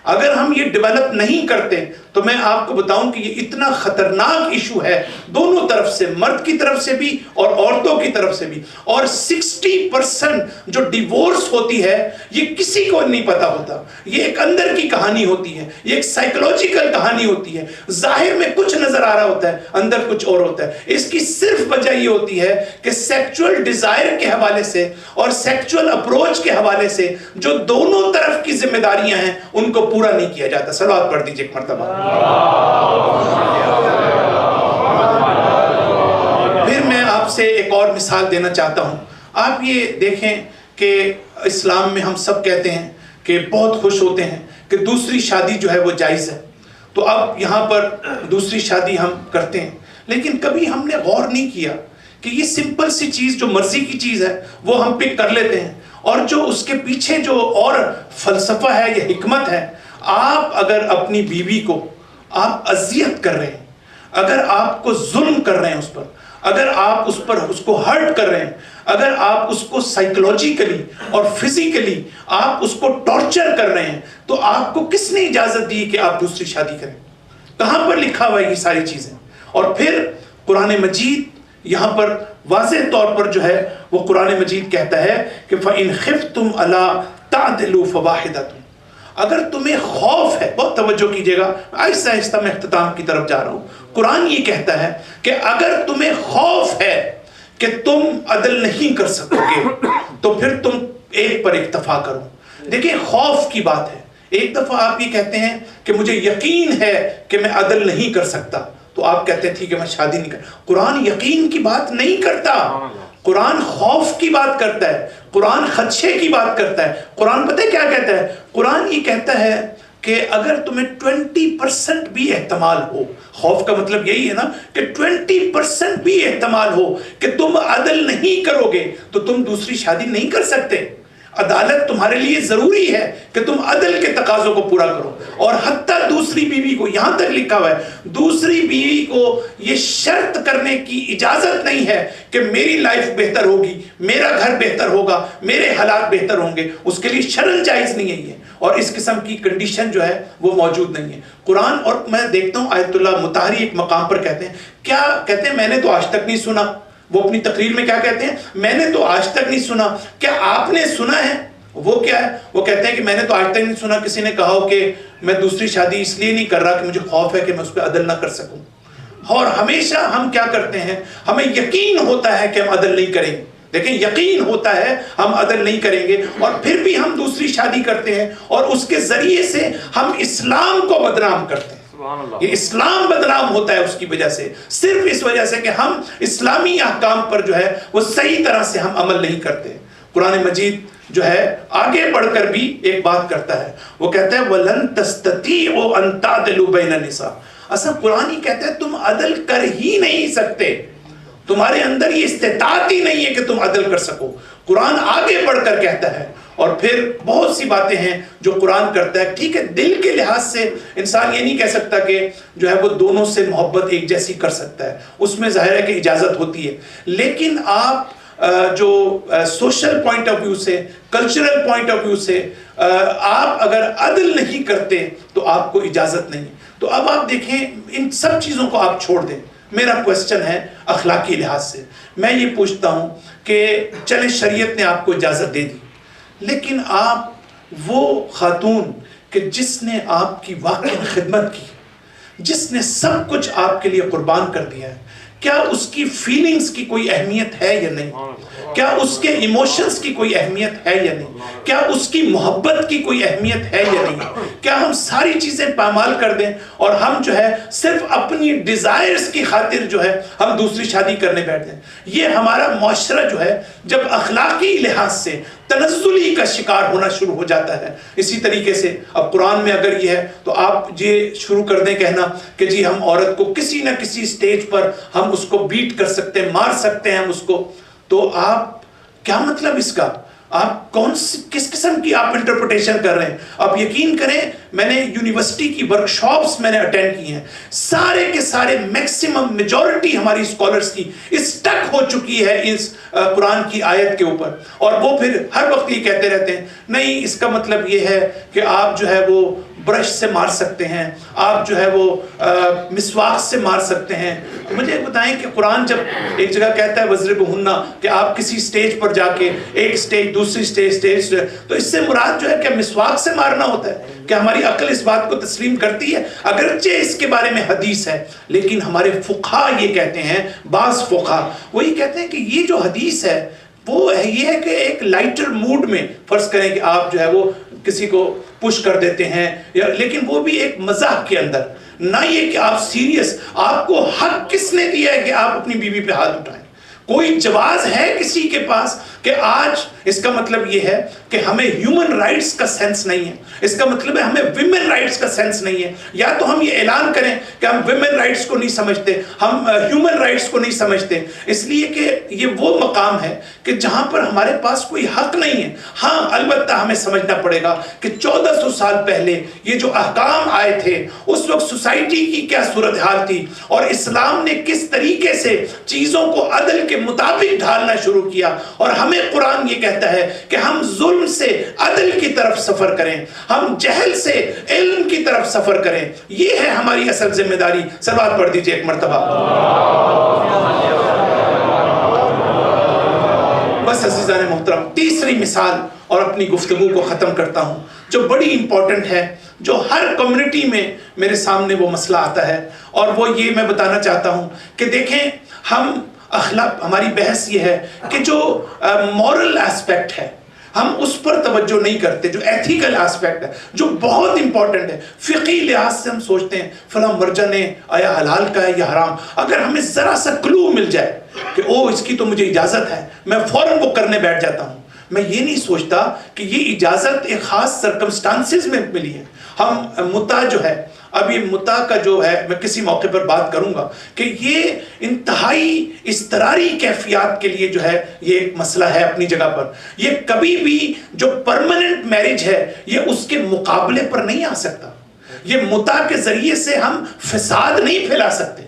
اگر ہم یہ ڈیولپ نہیں کرتے تو میں آپ کو بتاؤں کہ یہ اتنا خطرناک ایشو ہے دونوں طرف سے، مرد کی طرف سے بھی اور عورتوں کی طرف سے بھی. اور 60% جو ڈیورس ہوتی ہے یہ کسی کو نہیں پتا ہوتا. یہ ایک اندر کی کہانی ہوتی ہے، یہ ایک سائیکولوجیکل کہانی ہوتی ہے. ظاہر میں کچھ نظر آ رہا ہوتا ہے، اندر کچھ اور ہوتا ہے. اس کی صرف وجہ یہ ہوتی ہے کہ سیکچول ڈیزائر کے حوالے سے اور سیکچول اپروچ کے حوالے سے جو دونوں طرف کی ذمہ داریاں ہیں ان کو پورا نہیں کیا جاتا. صلوات پڑھ دیجئے ایک مرتبہ. پھر میں آپ سے ایک اور مثال دینا چاہتا ہوں. آپ یہ دیکھیں کہ اسلام میں ہم سب کہتے ہیں کہ بہت خوش ہوتے ہیں کہ دوسری شادی جو ہے وہ جائز ہے. تو اب یہاں پر دوسری شادی ہم کرتے ہیں، لیکن کبھی ہم نے غور نہیں کیا کہ یہ سمپل سی چیز جو مرضی کی چیز ہے وہ ہم پک کر لیتے ہیں، اور جو اس کے پیچھے جو اور فلسفہ ہے یا حکمت ہے. آپ اگر اپنی بیوی کو آپ اذیت کر رہے ہیں، اگر آپ کو ظلم کر رہے ہیں اس پر، اگر آپ اس کو ہرٹ کر رہے ہیں، اگر آپ اس کو سائیکولوجیکلی اور فزیکلی آپ اس کو ٹارچر کر رہے ہیں، تو آپ کو کس نے اجازت دی کہ آپ دوسری شادی کریں؟ کہاں پر لکھا ہوا ہے یہ ساری چیزیں؟ اور پھر قرآن مجید یہاں پر واضح طور پر جو ہے وہ قرآن مجید کہتا ہے کہ فَإِنْ خِفْتُمْ أَلَا تَعْدِلُوا فَوَاحِدَةٌ. اگر تمہیں خوف ہے، بہت توجہ کیجئے گا، آہستہ آہستہ میں اختتام کی طرف جا رہا ہوں. قرآن یہ کہتا ہے کہ اگر تمہیں خوف ہے کہ تم عدل نہیں کر سکو گے تو پھر تم ایک پر اکتفا کرو. دیکھیں خوف کی بات ہے. ایک دفعہ آپ یہ کہتے ہیں کہ مجھے یقین ہے کہ میں عدل نہیں کر سکتا، تو آپ کہتے ہیں ٹھیک ہے میں شادی نہیں کرتا. قرآن یقین کی بات نہیں کرتا، قرآن خوف کی بات کرتا ہے، قرآن خدشے کی بات کرتا ہے. قرآن پتہ ہے کیا کہتا ہے؟ قرآن یہ کہتا ہے کہ اگر تمہیں 20% بھی احتمال ہو، خوف کا مطلب یہی ہے نا کہ 20% بھی احتمال ہو کہ تم عدل نہیں کرو گے تو تم دوسری شادی نہیں کر سکتے. عدالت تمہارے لیے ضروری ہے کہ تم عدل کے تقاضوں کو پورا کرو. اور حتیٰ دوسری بیوی کو، یہاں تک لکھا ہوا ہے، دوسری بیوی کو یہ شرط کرنے کی اجازت نہیں ہے کہ میری لائف بہتر ہوگی، میرا گھر بہتر ہوگا، میرے حالات بہتر ہوں گے. اس کے لیے شرعاً جائز نہیں ہے یہ، اور اس قسم کی کنڈیشن جو ہے وہ موجود نہیں ہے. قرآن، اور میں دیکھتا ہوں آیت اللہ مطہری ایک مقام پر کہتے ہیں، کیا کہتے ہیں؟ میں نے تو آج تک نہیں سنا. وہ اپنی تقریر میں کیا کہتے ہیں؟ میں نے تو آج تک نہیں سنا. کیا آپ نے سنا ہے؟ وہ کیا ہے؟ وہ کہتے ہیں کہ میں نے تو آج تک نہیں سنا کسی نے کہا ہو کہ میں دوسری شادی اس لیے نہیں کر رہا کہ مجھے خوف ہے کہ میں اس پہ عدل نہ کر سکوں. اور ہمیشہ ہم کیا کرتے ہیں؟ ہمیں یقین ہوتا ہے کہ ہم عدل نہیں کریں گے. دیکھیں یقین ہوتا ہے ہم عدل نہیں کریں گے، اور پھر بھی ہم دوسری شادی کرتے ہیں اور اس کے ذریعے سے ہم اسلام کو بدنام کرتے ہیں۔ یہ اسلام بدنام ہوتا ہے اس کی وجہ سے، صرف اس وجہ سے کہ ہم اسلامی احکام پر جو ہے وہ صحیح طرح سے ہم عمل نہیں کرتے۔ قرآن مجید جو ہے آگے بڑھ کر بھی ایک بات کرتا ہے، وہ کہتا ہے وَلَن تَسْتَطِيعُوا أَن تَعْدِلُوا بَيْنَ النِّسَاءِ، اصل قرآن ہی کہتا ہے تم عدل کر ہی نہیں سکتے، تمہارے اندر یہ استطاعت ہی نہیں ہے کہ تم عدل کر سکو۔ قرآن آگے بڑھ کر کہتا ہے، اور پھر بہت سی باتیں ہیں جو قرآن کرتا ہے۔ ٹھیک ہے، دل کے لحاظ سے انسان یہ نہیں کہہ سکتا کہ جو ہے وہ دونوں سے محبت ایک جیسی کر سکتا ہے، اس میں ظاہر ہے کہ اجازت ہوتی ہے، لیکن آپ جو سوشل پوائنٹ آف ویو سے، کلچرل پوائنٹ آف ویو سے آپ اگر عدل نہیں کرتے تو آپ کو اجازت نہیں۔ تو اب آپ دیکھیں ان سب چیزوں کو آپ چھوڑ دیں۔ میرا کوسچن ہے اخلاقی لحاظ سے، میں یہ پوچھتا ہوں کہ چلے شریعت نے آپ کو اجازت دے دی، لیکن آپ وہ خاتون کہ جس نے آپ کی واقعی خدمت کی، جس نے سب کچھ آپ کے لیے قربان کر دیا ہے، کیا اس کی فیلنگز کی کوئی اہمیت ہے یا نہیں؟ کیا اس کے ایموشنز کی کوئی اہمیت ہے یا نہیں؟ کیا اس کی محبت کی کوئی اہمیت ہے یا نہیں؟ کیا ہم ساری چیزیں پامال کر دیں اور ہم جو ہے صرف اپنی ڈیزائرز کی خاطر جو ہے ہم دوسری شادی کرنے بیٹھ دیں؟ یہ ہمارا معاشرہ جو ہے جب اخلاقی لحاظ سے تنزلی کا شکار ہونا شروع ہو جاتا ہے۔ اسی طریقے سے اب قرآن میں اگر یہ ہے تو آپ یہ شروع کر دیں کہنا کہ جی ہم عورت کو کسی نہ کسی سٹیج پر ہم اس کو بیٹ کر سکتے ہیں، مار سکتے ہیں ہم اس کو، تو آپ کیا مطلب اس کا؟ آپ کس قسم کی آپ انٹرپریٹیشن کر رہے ہیں؟ آپ یقین کریں میں نے یونیورسٹی کی ورکشاپس میں نے اٹینڈ کی ہیں، سارے کے سارے میکسیمم میجورٹی ہماری اسکالرز کی اسٹک ہو چکی ہے اس قرآن کی آیت کے اوپر، اور وہ پھر ہر وقت یہ کہتے رہتے ہیں نہیں اس کا مطلب یہ ہے کہ آپ جو ہے وہ برش سے مار سکتے ہیں، آپ جو ہے وہ مسواک سے مار سکتے ہیں۔ مجھے بتائیں کہ قرآن جب ایک جگہ کہتا ہے وَضْرِبْهُنَّ کہ آپ کسی سٹیج پر جا کے ایک سٹیج دوسری سٹیج تو اس سے مراد جو ہے کہ مسواک سے مارنا ہوتا ہے؟ کہ ہماری عقل اس بات کو تسلیم کرتی ہے؟ اگرچہ اس کے بارے میں حدیث ہے، لیکن ہمارے فقہا یہ کہتے ہیں، بعض فقہا وہ یہ کہتے ہیں کہ یہ جو حدیث ہے وہ یہ ہے کہ ایک لائٹر موڈ میں فرض کریں کہ آپ جو ہے وہ کسی کو پش کر دیتے ہیں، لیکن وہ بھی ایک مزاح کے اندر، نہ یہ کہ آپ سیریس۔ آپ کو حق کس نے دیا ہے کہ آپ اپنی بیوی پہ ہاتھ اٹھائیں؟ کوئی جواز ہے کسی کے پاس کہ آج اس کا مطلب یہ ہے کہ ہمیں ہیومن رائٹس کا سینس نہیں ہے، اس کا مطلب ہے ہمیں ویمن رائٹس کا سینس نہیں ہے، یا تو ہم یہ اعلان کریں کہ ہم ویمن رائٹس کو نہیں سمجھتے، ہم ہیومن رائٹس کو نہیں سمجھتے، اس لیے کہ یہ وہ مقام ہے کہ جہاں پر ہمارے پاس کوئی حق نہیں ہے۔ ہاں البتہ ہمیں سمجھنا پڑے گا کہ 1400 سال پہلے یہ جو احکام آئے تھے اس وقت سوسائٹی کی کیا صورتحال تھی، اور اسلام نے کس طریقے سے چیزوں کو عدل کے مطابق ڈھالنا شروع کیا، اور ہمیں قرآن یہ کہتا ہے کہ ہم ظلم سے عدل کی طرف سفر کریں، ہم جہل سے علم کی طرف سفر کریں۔ یہ ہے ہماری اصل ذمہ داری۔ صلوات پڑھ دیجئے ایک مرتبہ۔ بس عزیزان محترم، تیسری مثال اور اپنی گفتگو کو ختم کرتا ہوں جو بڑی امپورٹنٹ ہے، جو ہر کمیونٹی میں میرے سامنے وہ مسئلہ آتا ہے، اور وہ یہ میں بتانا چاہتا ہوں کہ دیکھیں ہم اخلاق، ہماری بحث یہ ہے کہ جو مورل ایسپیکٹ ہے ہم اس پر توجہ نہیں کرتے، جو ایتھیکل ایسپیکٹ ہے جو بہت امپورٹنٹ ہے۔ فقہی لحاظ سے ہم سوچتے ہیں فلاں مرجع نے آیا حلال کا ہے یا حرام، اگر ہمیں ذرا سا کلو مل جائے کہ او اس کی تو مجھے اجازت ہے، میں فوراً وہ کرنے بیٹھ جاتا ہوں۔ میں یہ نہیں سوچتا کہ یہ اجازت ایک خاص سرکمسٹانسز میں ملی ہے۔ ہم متع جو ہے، اب یہ متع کا جو ہے میں کسی موقع پر بات کروں گا کہ یہ انتہائی اضطراری کیفیات کے لیے جو ہے یہ ایک مسئلہ ہے اپنی جگہ پر۔ یہ کبھی بھی جو پرماننٹ میرج ہے یہ اس کے مقابلے پر نہیں آ سکتا۔ یہ متع کے ذریعے سے ہم فساد نہیں پھیلا سکتے،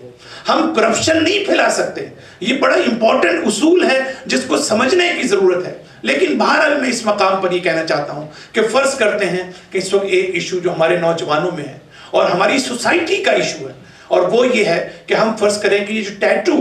ہم کرپشن نہیں پھیلا سکتے۔ یہ بڑا امپورٹنٹ اصول ہے جس کو سمجھنے کی ضرورت ہے۔ لیکن بہرحال میں اس مقام پر یہ کہنا چاہتا ہوں کہ فرض کرتے ہیں کہ اس وقت ایک ایشو جو ہمارے نوجوانوں میں ہے اور ہماری سوسائٹی کا ایشو ہے، اور وہ یہ ہے کہ ہم فرض کریں کہ یہ جو ٹیٹو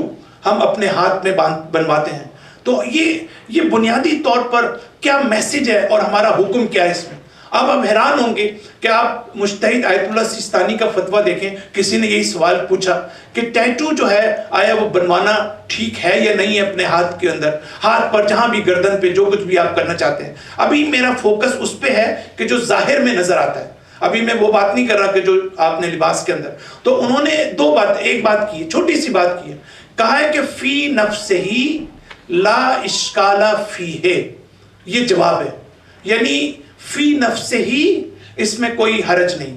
ہم اپنے ہاتھ میں بنواتے ہیں، تو یہ بنیادی طور پر کیا میسج ہے اور ہمارا حکم کیا ہے اس میں؟ اب آپ حیران ہوں گے کہ آپ مجتہد آیت اللہ سیستانی کا فتویٰ دیکھیں، کسی نے یہی سوال پوچھا کہ ٹیٹو جو ہے آیا وہ بنوانا ٹھیک ہے یا نہیں ہے اپنے ہاتھ کے اندر، ہاتھ پر جہاں بھی، گردن پہ، جو کچھ بھی آپ کرنا چاہتے ہیں۔ ابھی میرا فوکس اس پہ ہے کہ جو ظاہر میں نظر آتا ہے، ابھی میں وہ بات نہیں کر رہا کہ جو آپ نے لباس کے اندر۔ تو انہوں نے ایک بات کی ہے، چھوٹی سی بات کی ہے، کہا ہے کہ فی نفسہ لا اشکال فیہ، یہ جواب ہے، یعنی فی نفسہ اس میں کوئی حرج نہیں۔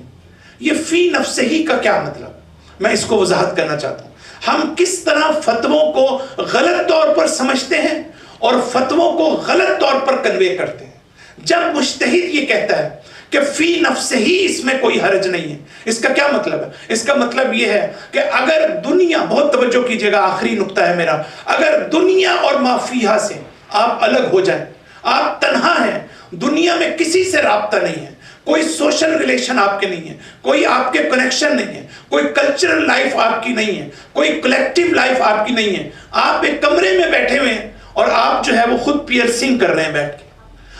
یہ فی نفسہ کا کیا مطلب، میں اس کو وضاحت کرنا چاہتا ہوں۔ ہم کس طرح فتووں کو غلط طور پر سمجھتے ہیں اور فتووں کو غلط طور پر کنوے کرتے ہیں۔ جب مجتہد یہ کہتا ہے کہ فی نفسہ اس میں کوئی حرج نہیں ہے، اس کا کیا مطلب ہے؟ اس کا مطلب یہ ہے کہ اگر دنیا، بہت توجہ کیجئے گا، آخری نقطہ ہے میرا، اگر دنیا اور ما فیہا سے آپ الگ ہو جائیں، آپ تنہا ہیں، دنیا میں کسی سے رابطہ نہیں ہے، کوئی سوشل ریلیشن آپ کے نہیں ہے، کوئی آپ کے کنیکشن نہیں ہے، کوئی کلچرل لائف آپ کی نہیں ہے، کوئی کلیکٹیو لائف آپ کی نہیں ہے، آپ ایک کمرے میں بیٹھے ہوئے ہیں اور آپ جو ہے وہ خود پیئرسنگ کر رہے ہیں بیٹھ کے،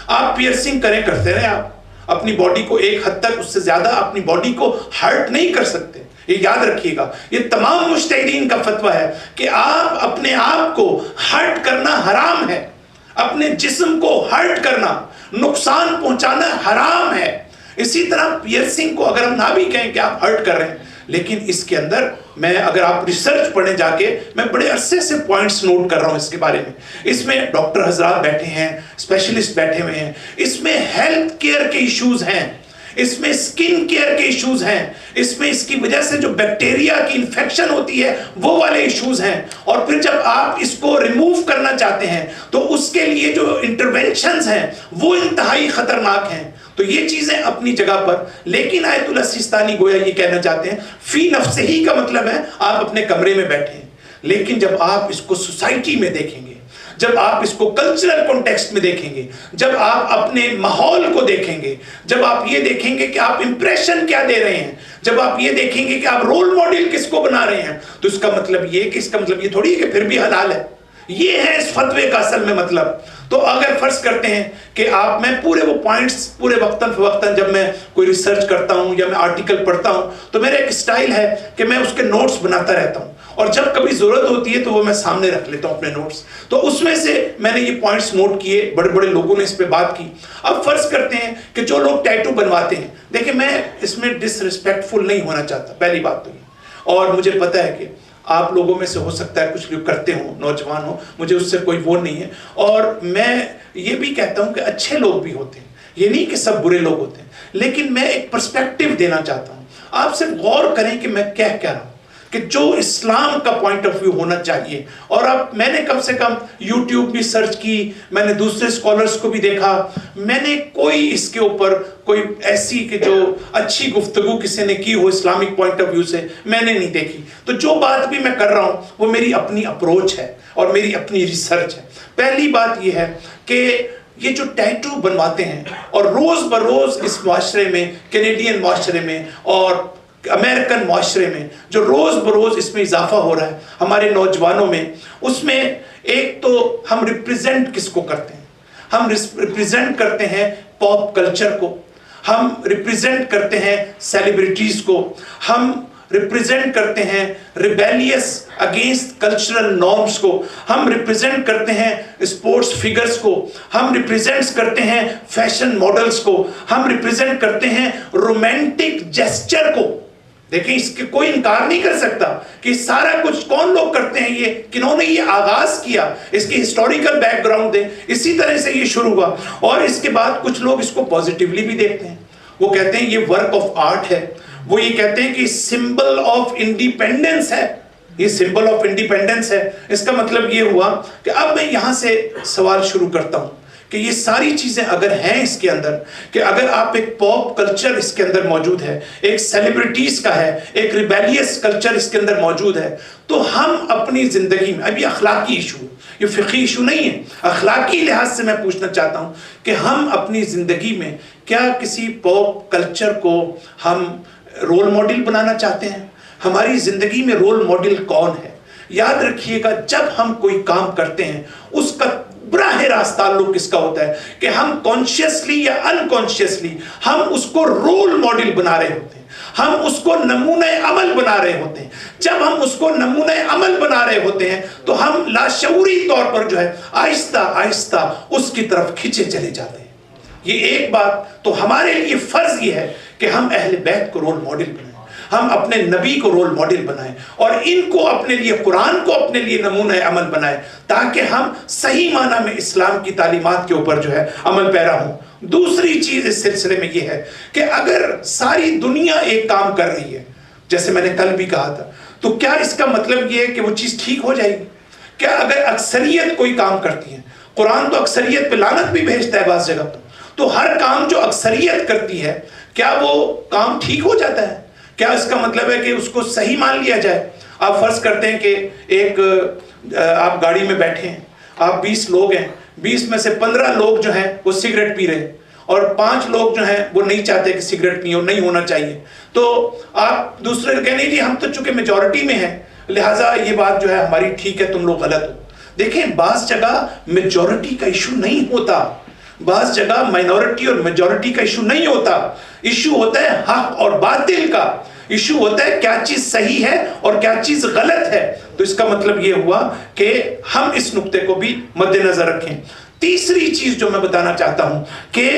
آپ پیئرسنگ کرتے رہے، آپ اپنی باڈی کو ایک حد تک، اس سے زیادہ اپنی باڈی کو ہرٹ نہیں کر سکتے، یہ یاد رکھیے گا۔ یہ تمام مجتہدین کا فتویٰ ہے کہ آپ اپنے آپ کو ہرٹ کرنا حرام ہے، اپنے جسم کو ہرٹ کرنا، نقصان پہنچانا حرام ہے۔ اسی طرح پیئرسنگ کو اگر ہم نہ بھی کہیں کہ آپ ہرٹ کر رہے ہیں، لیکن اس کے اندر میں، اگر آپ ریسرچ پڑھیں جا کے، میں بڑے عرصے سے پوائنٹس نوٹ کر رہا ہوں اس کے بارے میں، اس میں ڈاکٹر حضرات بیٹھے ہیں، اسپیشلسٹ بیٹھے ہوئے ہیں، اس میں ہیلتھ کیئر کے ایشوز ہیں، اس میں سکن کیئر کے ایشوز ہیں، اس میں اس کی وجہ سے جو بیکٹیریا کی انفیکشن ہوتی ہے وہ والے ایشوز ہیں، اور پھر جب آپ اس کو ریموو کرنا چاہتے ہیں تو اس کے لیے جو انٹرونشنز ہیں وہ انتہائی خطرناک ہیں۔ تو یہ چیزیں اپنی جگہ پر، لیکن آیت اللہ سیستانی گویا یہ کہنا چاہتے ہیں فی نفسہ ہی کا مطلب ہے آپ اپنے کمرے میں بیٹھے ہیں، لیکن جب آپ اس کو سوسائٹی میں دیکھیں گے، جب آپ اس کو کلچرل کانٹیکسٹ میں دیکھیں گے، جب آپ اپنے ماحول کو دیکھیں گے، جب آپ یہ دیکھیں گے کہ آپ امپریشن کیا دے رہے ہیں، جب آپ یہ دیکھیں گے کہ آپ رول ماڈل کس کو بنا رہے ہیں، تو اس کا مطلب یہ کہ اس کا مطلب یہ تھوڑی ہے کہ پھر بھی حلال ہے۔ یہ ہے اس فتوے کا اصل میں مطلب۔ تو اگر فرض کرتے ہیں کہ آپ، میں پورے وہ پوائنٹس پورے وقتاً فوقتاً جب میں کوئی ریسرچ کرتا ہوں یا میں آرٹیکل پڑھتا ہوں تو میرا ایک سٹائل ہے کہ میں اس کے نوٹس بناتا رہتا ہوں، اور جب کبھی ضرورت ہوتی ہے تو وہ میں سامنے رکھ لیتا ہوں اپنے نوٹس۔ تو اس میں سے میں نے یہ پوائنٹس نوٹ کیے، بڑے بڑے لوگوں نے اس پہ بات کی۔ اب فرض کرتے ہیں کہ جو لوگ ٹیٹو بنواتے ہیں، دیکھیں میں اس میں ڈس ریسپیکٹفل نہیں ہونا چاہتا، پہلی بات تو یہ، اور مجھے پتہ ہے کہ آپ لوگوں میں سے ہو سکتا ہے کچھ لوگ کرتے ہوں، نوجوان ہوں، مجھے اس سے کوئی وہ نہیں ہے، اور میں یہ بھی کہتا ہوں کہ اچھے لوگ بھی ہوتے ہیں، یہ نہیں کہ سب برے لوگ ہوتے ہیں، لیکن میں ایک پرسپیکٹیو دینا چاہتا ہوں۔ آپ صرف غور کریں کہ میں کہہ کیا رہا ہوں، کہ جو اسلام کا پوائنٹ آف ویو ہونا چاہیے۔ اور اب میں نے کم سے کم یوٹیوب بھی سرچ کی، میں نے دوسرے اسکالرس کو بھی دیکھا، میں نے کوئی اس کے اوپر کوئی ایسی کہ جو اچھی گفتگو کسی نے کی ہو اسلامک پوائنٹ آف ویو سے، میں نے نہیں دیکھی۔ تو جو بات بھی میں کر رہا ہوں وہ میری اپنی اپروچ ہے اور میری اپنی ریسرچ ہے۔ پہلی بات یہ ہے کہ یہ جو ٹیٹو بنواتے ہیں اور روز بروز اس معاشرے میں، کینیڈین معاشرے میں اور امریکن معاشرے میں جو روز بروز اس میں اضافہ ہو رہا ہے ہمارے نوجوانوں میں، اس میں ایک تو ہم ریپریزنٹ کس کو کرتے ہیں؟ ہم ریپریزنٹ کرتے ہیں پاپ کلچر کو، ہم ریپریزنٹ کرتے ہیں سیلیبریٹیز کو، ہم ریپریزنٹ کرتے ہیں ریبیلیس اگینسٹ کلچرل نارمز کو، ہم ریپریزنٹ کرتے ہیں اسپورٹس فگرز کو، ہم ریپریزنٹ کرتے ہیں فیشن ماڈلز کو، ہم ریپریزنٹ کرتے ہیں رومانٹک جیسچر کو۔ دیکھیں اس کے کوئی انکار نہیں کر سکتا کہ سارا کچھ کون لوگ کرتے ہیں، یہ کنہوں نے یہ آغاز کیا، اس کی ہسٹوریکل بیک گراؤنڈ دیں، اسی طرح سے یہ شروع ہوا۔ اور اس کے بعد کچھ لوگ اس کو پازیٹیولی بھی دیکھتے ہیں، وہ کہتے ہیں یہ ورک آف آرٹ ہے، وہ یہ کہتے ہیں کہ سمبل آف انڈیپینڈنس ہے، یہ سمبل آف انڈیپینڈنس ہے۔ اس کا مطلب یہ ہوا کہ اب میں یہاں سے سوال شروع کرتا ہوں کہ یہ ساری چیزیں اگر ہیں اس کے اندر، کہ اگر آپ ایک پاپ کلچر اس کے اندر موجود ہے، ایک سیلیبریٹیز کا ہے، ایک ریبیلیس کلچر اس کے اندر موجود ہے، تو ہم اپنی زندگی میں، اب یہ اخلاقی ایشو، یہ فقہی ایشو نہیں ہے، اخلاقی لحاظ سے میں پوچھنا چاہتا ہوں کہ ہم اپنی زندگی میں کیا کسی پاپ کلچر کو ہم رول ماڈل بنانا چاہتے ہیں؟ ہماری زندگی میں رول ماڈل کون ہے؟ یاد رکھیے گا جب ہم کوئی کام کرتے ہیں اس کا براہ راست تعلق کس کا ہوتا ہے کہ ہم کانشیسلی یا انکانشیسلی ہم اس کو رول ماڈل بنا رہے ہوتے ہیں، ہم اس کو نمونہ عمل بنا رہے ہوتے ہیں۔ جب ہم اس کو نمونہ عمل بنا رہے ہوتے ہیں تو ہم لاشعوری طور پر جو ہے آہستہ آہستہ اس کی طرف کھینچے چلے جاتے ہیں۔ یہ ایک بات تو ہمارے لیے فرض یہ ہے کہ ہم اہل بیت کو رول ماڈل بنائیں، ہم اپنے نبی کو رول ماڈل بنائیں اور ان کو اپنے لیے، قرآن کو اپنے لیے نمونہ عمل بنائیں، تاکہ ہم صحیح معنی میں اسلام کی تعلیمات کے اوپر جو ہے عمل پیرا ہوں۔ دوسری چیز اس سلسلے میں یہ ہے کہ اگر ساری دنیا ایک کام کر رہی ہے، جیسے میں نے کل بھی کہا تھا، تو کیا اس کا مطلب یہ ہے کہ وہ چیز ٹھیک ہو جائے گی؟ کیا اگر اکثریت کوئی کام کرتی ہے، قرآن تو اکثریت پہ لعنت بھی بھیجتا ہے بعض جگہ پر، تو ہر کام جو اکثریت کرتی ہے کیا وہ کام ٹھیک ہو جاتا ہے؟ کیا اس کا مطلب ہے کہ اس کو صحیح مان لیا جائے؟ آپ فرض کرتے ہیں کہ ایک آپ گاڑی میں بیٹھے ہیں، آپ 20 لوگ ہیں، 20 میں سے 15 لوگ جو ہیں وہ سگریٹ پی رہے ہیں اور 5 لوگ جو ہیں وہ نہیں چاہتے کہ سگریٹ پئیں اور نہیں ہونا چاہیے، تو آپ دوسرے کہنے نہیں جی ہم تو چونکہ میجورٹی میں ہیں لہٰذا یہ بات جو ہے ہماری ٹھیک ہے، تم لوگ غلط ہو۔ دیکھیں بعض جگہ میجورٹی کا ایشو نہیں ہوتا، بعض جگہ مائنورٹی اور میجورٹی کا ایشو نہیں ہوتا، ایشو ہوتا ہے حق اور باطل کا، ایشو ہوتا ہے کیا چیز صحیح ہے اور کیا چیز غلط ہے۔ تو اس کا مطلب یہ ہوا کہ ہم اس نقطے کو بھی مد نظر رکھیں۔ تیسری چیز جو میں بتانا چاہتا ہوں کہ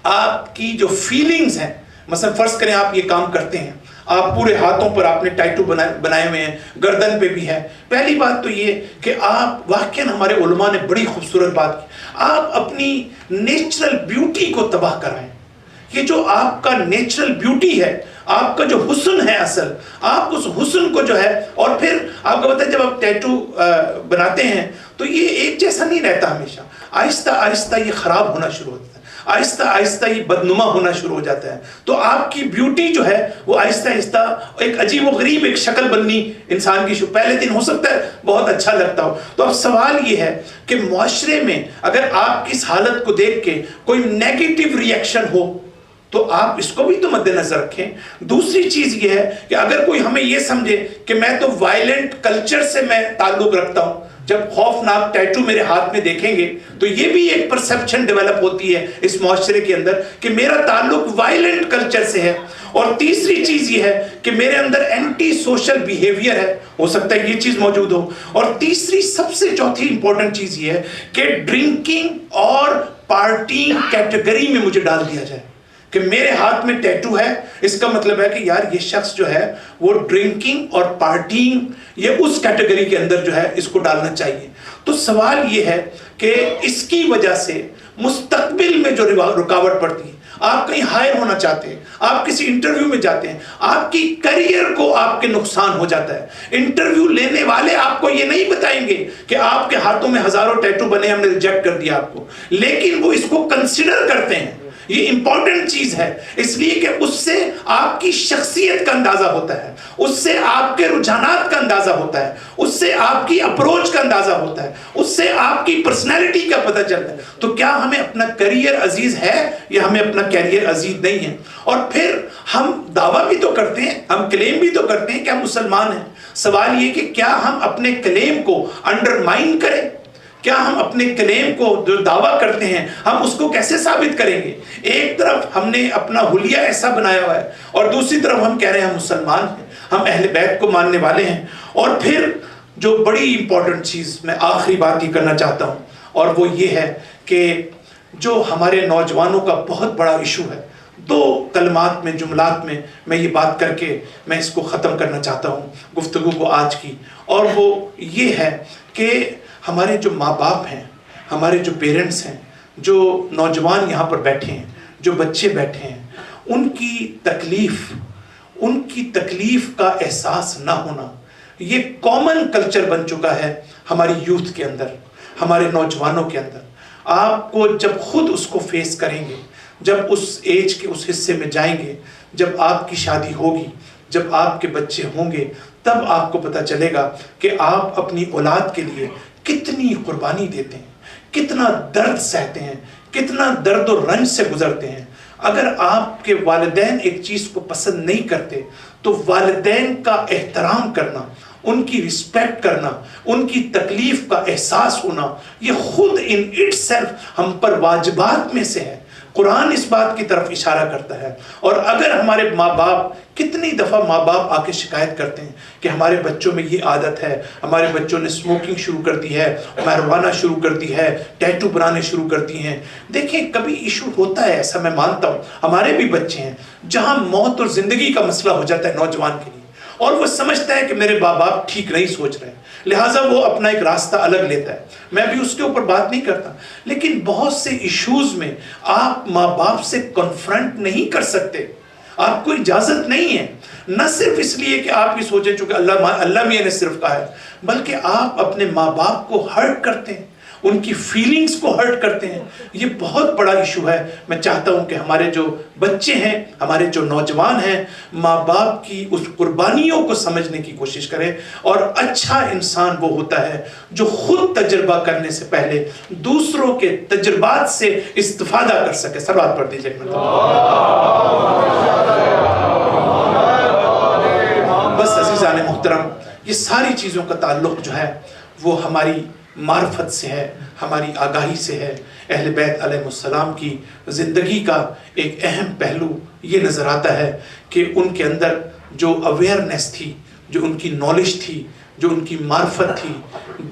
آپ کی جو فیلنگز ہیں، مثلا فرض کریں آپ یہ کام کرتے ہیں، آپ پورے ہاتھوں پر آپ نے ٹیٹو بنائے ہوئے ہیں، گردن پہ بھی ہے، پہلی بات تو یہ کہ آپ واقعاً ہمارے علماء نے بڑی خوبصورت بات کی، آپ اپنی نیچرل بیوٹی کو تباہ کرائیں۔ یہ جو آپ کا نیچرل بیوٹی ہے، آپ کا جو حسن ہے اصل، آپ اس حسن کو جو ہے، اور پھر آپ کو پتہ ہے جب آپ ٹیٹو بناتے ہیں تو یہ ایک جیسا نہیں رہتا ہمیشہ، آہستہ آہستہ یہ خراب ہونا شروع ہوتا ہے، آہستہ آہستہ یہ بدنما ہونا شروع ہو جاتا ہے، تو آپ کی بیوٹی جو ہے وہ آہستہ آہستہ ایک عجیب و غریب ایک شکل بننی انسان کی پہلے دن ہو سکتا ہے بہت اچھا لگتا ہو۔ تو اب سوال یہ ہے کہ معاشرے میں اگر آپ کی اس حالت کو دیکھ کے کوئی نیگیٹو ری ایکشن ہو تو آپ اس کو بھی تو مد نظر رکھیں۔ دوسری چیز یہ ہے کہ اگر کوئی ہمیں یہ سمجھے کہ میں تو وائلنٹ کلچر سے میں تعلق رکھتا ہوں، جب خوفناک ٹیٹو میرے ہاتھ میں دیکھیں گے تو یہ بھی ایک پرسپشن ڈیولپ ہوتی ہے اس معاشرے کے اندر کہ میرا تعلق وائلنٹ کلچر سے ہے۔ اور تیسری چیز یہ ہے کہ میرے اندر اینٹی سوشل بیہیویئر ہے، ہو سکتا ہے یہ چیز موجود ہو۔ اور تیسری سب سے چوتھی امپورٹنٹ چیز یہ ہے کہ ڈرنکنگ اور پارٹینگ کیٹیگری میں مجھے ڈال دیا جائے کہ میرے ہاتھ میں ٹیٹو ہے، اس کا مطلب ہے کہ یار یہ شخص جو ہے وہ ڈرنکنگ اور پارٹینگ یہ اس کیٹیگری کے اندر جو ہے اس کو ڈالنا چاہیے۔ تو سوال یہ ہے کہ اس کی وجہ سے مستقبل میں جو رکاوٹ پڑتی ہے، آپ کہیں ہائر ہونا چاہتے ہیں، آپ کسی انٹرویو میں جاتے ہیں، آپ کی کریئر کو آپ کے نقصان ہو جاتا ہے۔ انٹرویو لینے والے آپ کو یہ نہیں بتائیں گے کہ آپ کے ہاتھوں میں ہزاروں ٹیٹو بنے، ہم نے ریجیکٹ کر دیا آپ کو، لیکن وہ اس کو کنسیڈر کرتے ہیں۔ یہ امپورٹنٹ چیز ہے اس لیے کہ اس سے آپ کی شخصیت کا اندازہ ہوتا ہے، اس سے آپ کے رجحانات کا اندازہ ہوتا ہے، اس سے آپ کی اپروچ کا اندازہ ہوتا ہے، اس سے آپ کی پرسنالٹی کا پتہ چلتا ہے۔ تو کیا ہمیں اپنا کیریئر عزیز ہے یا ہمیں اپنا کیریئر عزیز نہیں ہے؟ اور پھر ہم دعویٰ بھی تو کرتے ہیں، ہم کلیم بھی تو کرتے ہیں کہ ہم مسلمان ہیں۔ سوال یہ کہ کیا ہم اپنے کلیم کو انڈرمائن کریں؟ کیا ہم اپنے کلیم کو جو دعویٰ کرتے ہیں ہم اس کو کیسے ثابت کریں گے؟ ایک طرف ہم نے اپنا حلیہ ایسا بنایا ہوا ہے اور دوسری طرف ہم کہہ رہے ہیں ہم مسلمان ہیں، ہم اہل بیت کو ماننے والے ہیں۔ اور پھر جو بڑی امپورٹنٹ چیز میں آخری بات ہی کرنا چاہتا ہوں اور وہ یہ ہے کہ جو ہمارے نوجوانوں کا بہت بڑا ایشو ہے، 2 کلمات میں، جملات میں یہ بات کر کے میں اس کو ختم کرنا چاہتا ہوں گفتگو کو آج کی، اور وہ یہ ہے کہ ہمارے جو ماں باپ ہیں، ہمارے جو پیرنٹس ہیں، جو نوجوان یہاں پر بیٹھے ہیں، جو بچے بیٹھے ہیں، ان کی تکلیف کا احساس نہ ہونا یہ کامن کلچر بن چکا ہے ہماری یوتھ کے اندر، ہمارے نوجوانوں کے اندر۔ آپ کو جب خود اس کو فیس کریں گے، جب اس ایج کے اس حصے میں جائیں گے، جب آپ کی شادی ہوگی، جب آپ کے بچے ہوں گے، تب آپ کو پتہ چلے گا کہ آپ اپنی اولاد کے لیے کتنی قربانی دیتے ہیں، کتنا درد سہتے ہیں، کتنا درد و رنج سے گزرتے ہیں۔ اگر آپ کے والدین ایک چیز کو پسند نہیں کرتے تو والدین کا احترام کرنا، ان کی رسپیکٹ کرنا، ان کی تکلیف کا احساس ہونا، یہ خود ان اٹ سیلف ہم پر واجبات میں سے ہے۔ قرآن اس بات کی طرف اشارہ کرتا ہے۔ اور اگر ہمارے ماں باپ، کتنی دفعہ ماں باپ آ کے شکایت کرتے ہیں کہ ہمارے بچوں میں یہ عادت ہے، ہمارے بچوں نے اسموکنگ شروع کر دی ہے، marijuana شروع کر دی ہے، ٹیٹو بنانے شروع کر دی ہیں۔ دیکھیں کبھی ایشو ہوتا ہے، ایسا میں مانتا ہوں، ہمارے بھی بچے ہیں جہاں موت اور زندگی کا مسئلہ ہو جاتا ہے نوجوان کے لیے، اور وہ سمجھتا ہے کہ میرے ماں باپ ٹھیک نہیں سوچ رہے ہیں، لہٰذا وہ اپنا ایک راستہ الگ لیتا ہے۔ میں بھی اس کے اوپر بات نہیں کرتا، لیکن بہت سے ایشوز میں آپ ماں باپ سے کنفرنٹ نہیں کر سکتے، آپ کو اجازت نہیں ہے، نہ صرف اس لیے کہ آپ یہ سوچیں چونکہ اللہ میاں نے صرف کہا ہے، بلکہ آپ اپنے ماں باپ کو ہرٹ کرتے ہیں، ان کی فیلنگز کو ہرٹ کرتے ہیں۔ یہ بہت بڑا ایشو ہے۔ میں چاہتا ہوں کہ ہمارے جو بچے ہیں، ہمارے جو نوجوان ہیں، ماں باپ کی اس قربانیوں کو سمجھنے کی کوشش کریں، اور اچھا انسان وہ ہوتا ہے جو خود تجربہ کرنے سے پہلے دوسروں کے تجربات سے استفادہ کر سکے۔ صلوات پڑھ دیجیے۔ بس عزیزان محترم، یہ ساری چیزوں کا تعلق جو ہے وہ ہماری معرفت سے ہے، ہماری آگاہی سے ہے۔ اہل بیت علیہ السلام کی زندگی کا ایک اہم پہلو یہ نظر آتا ہے کہ ان کے اندر جو اویئرنیس تھی، جو ان کی نالج تھی، جو ان کی معرفت تھی،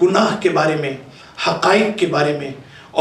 گناہ کے بارے میں، حقائق کے بارے میں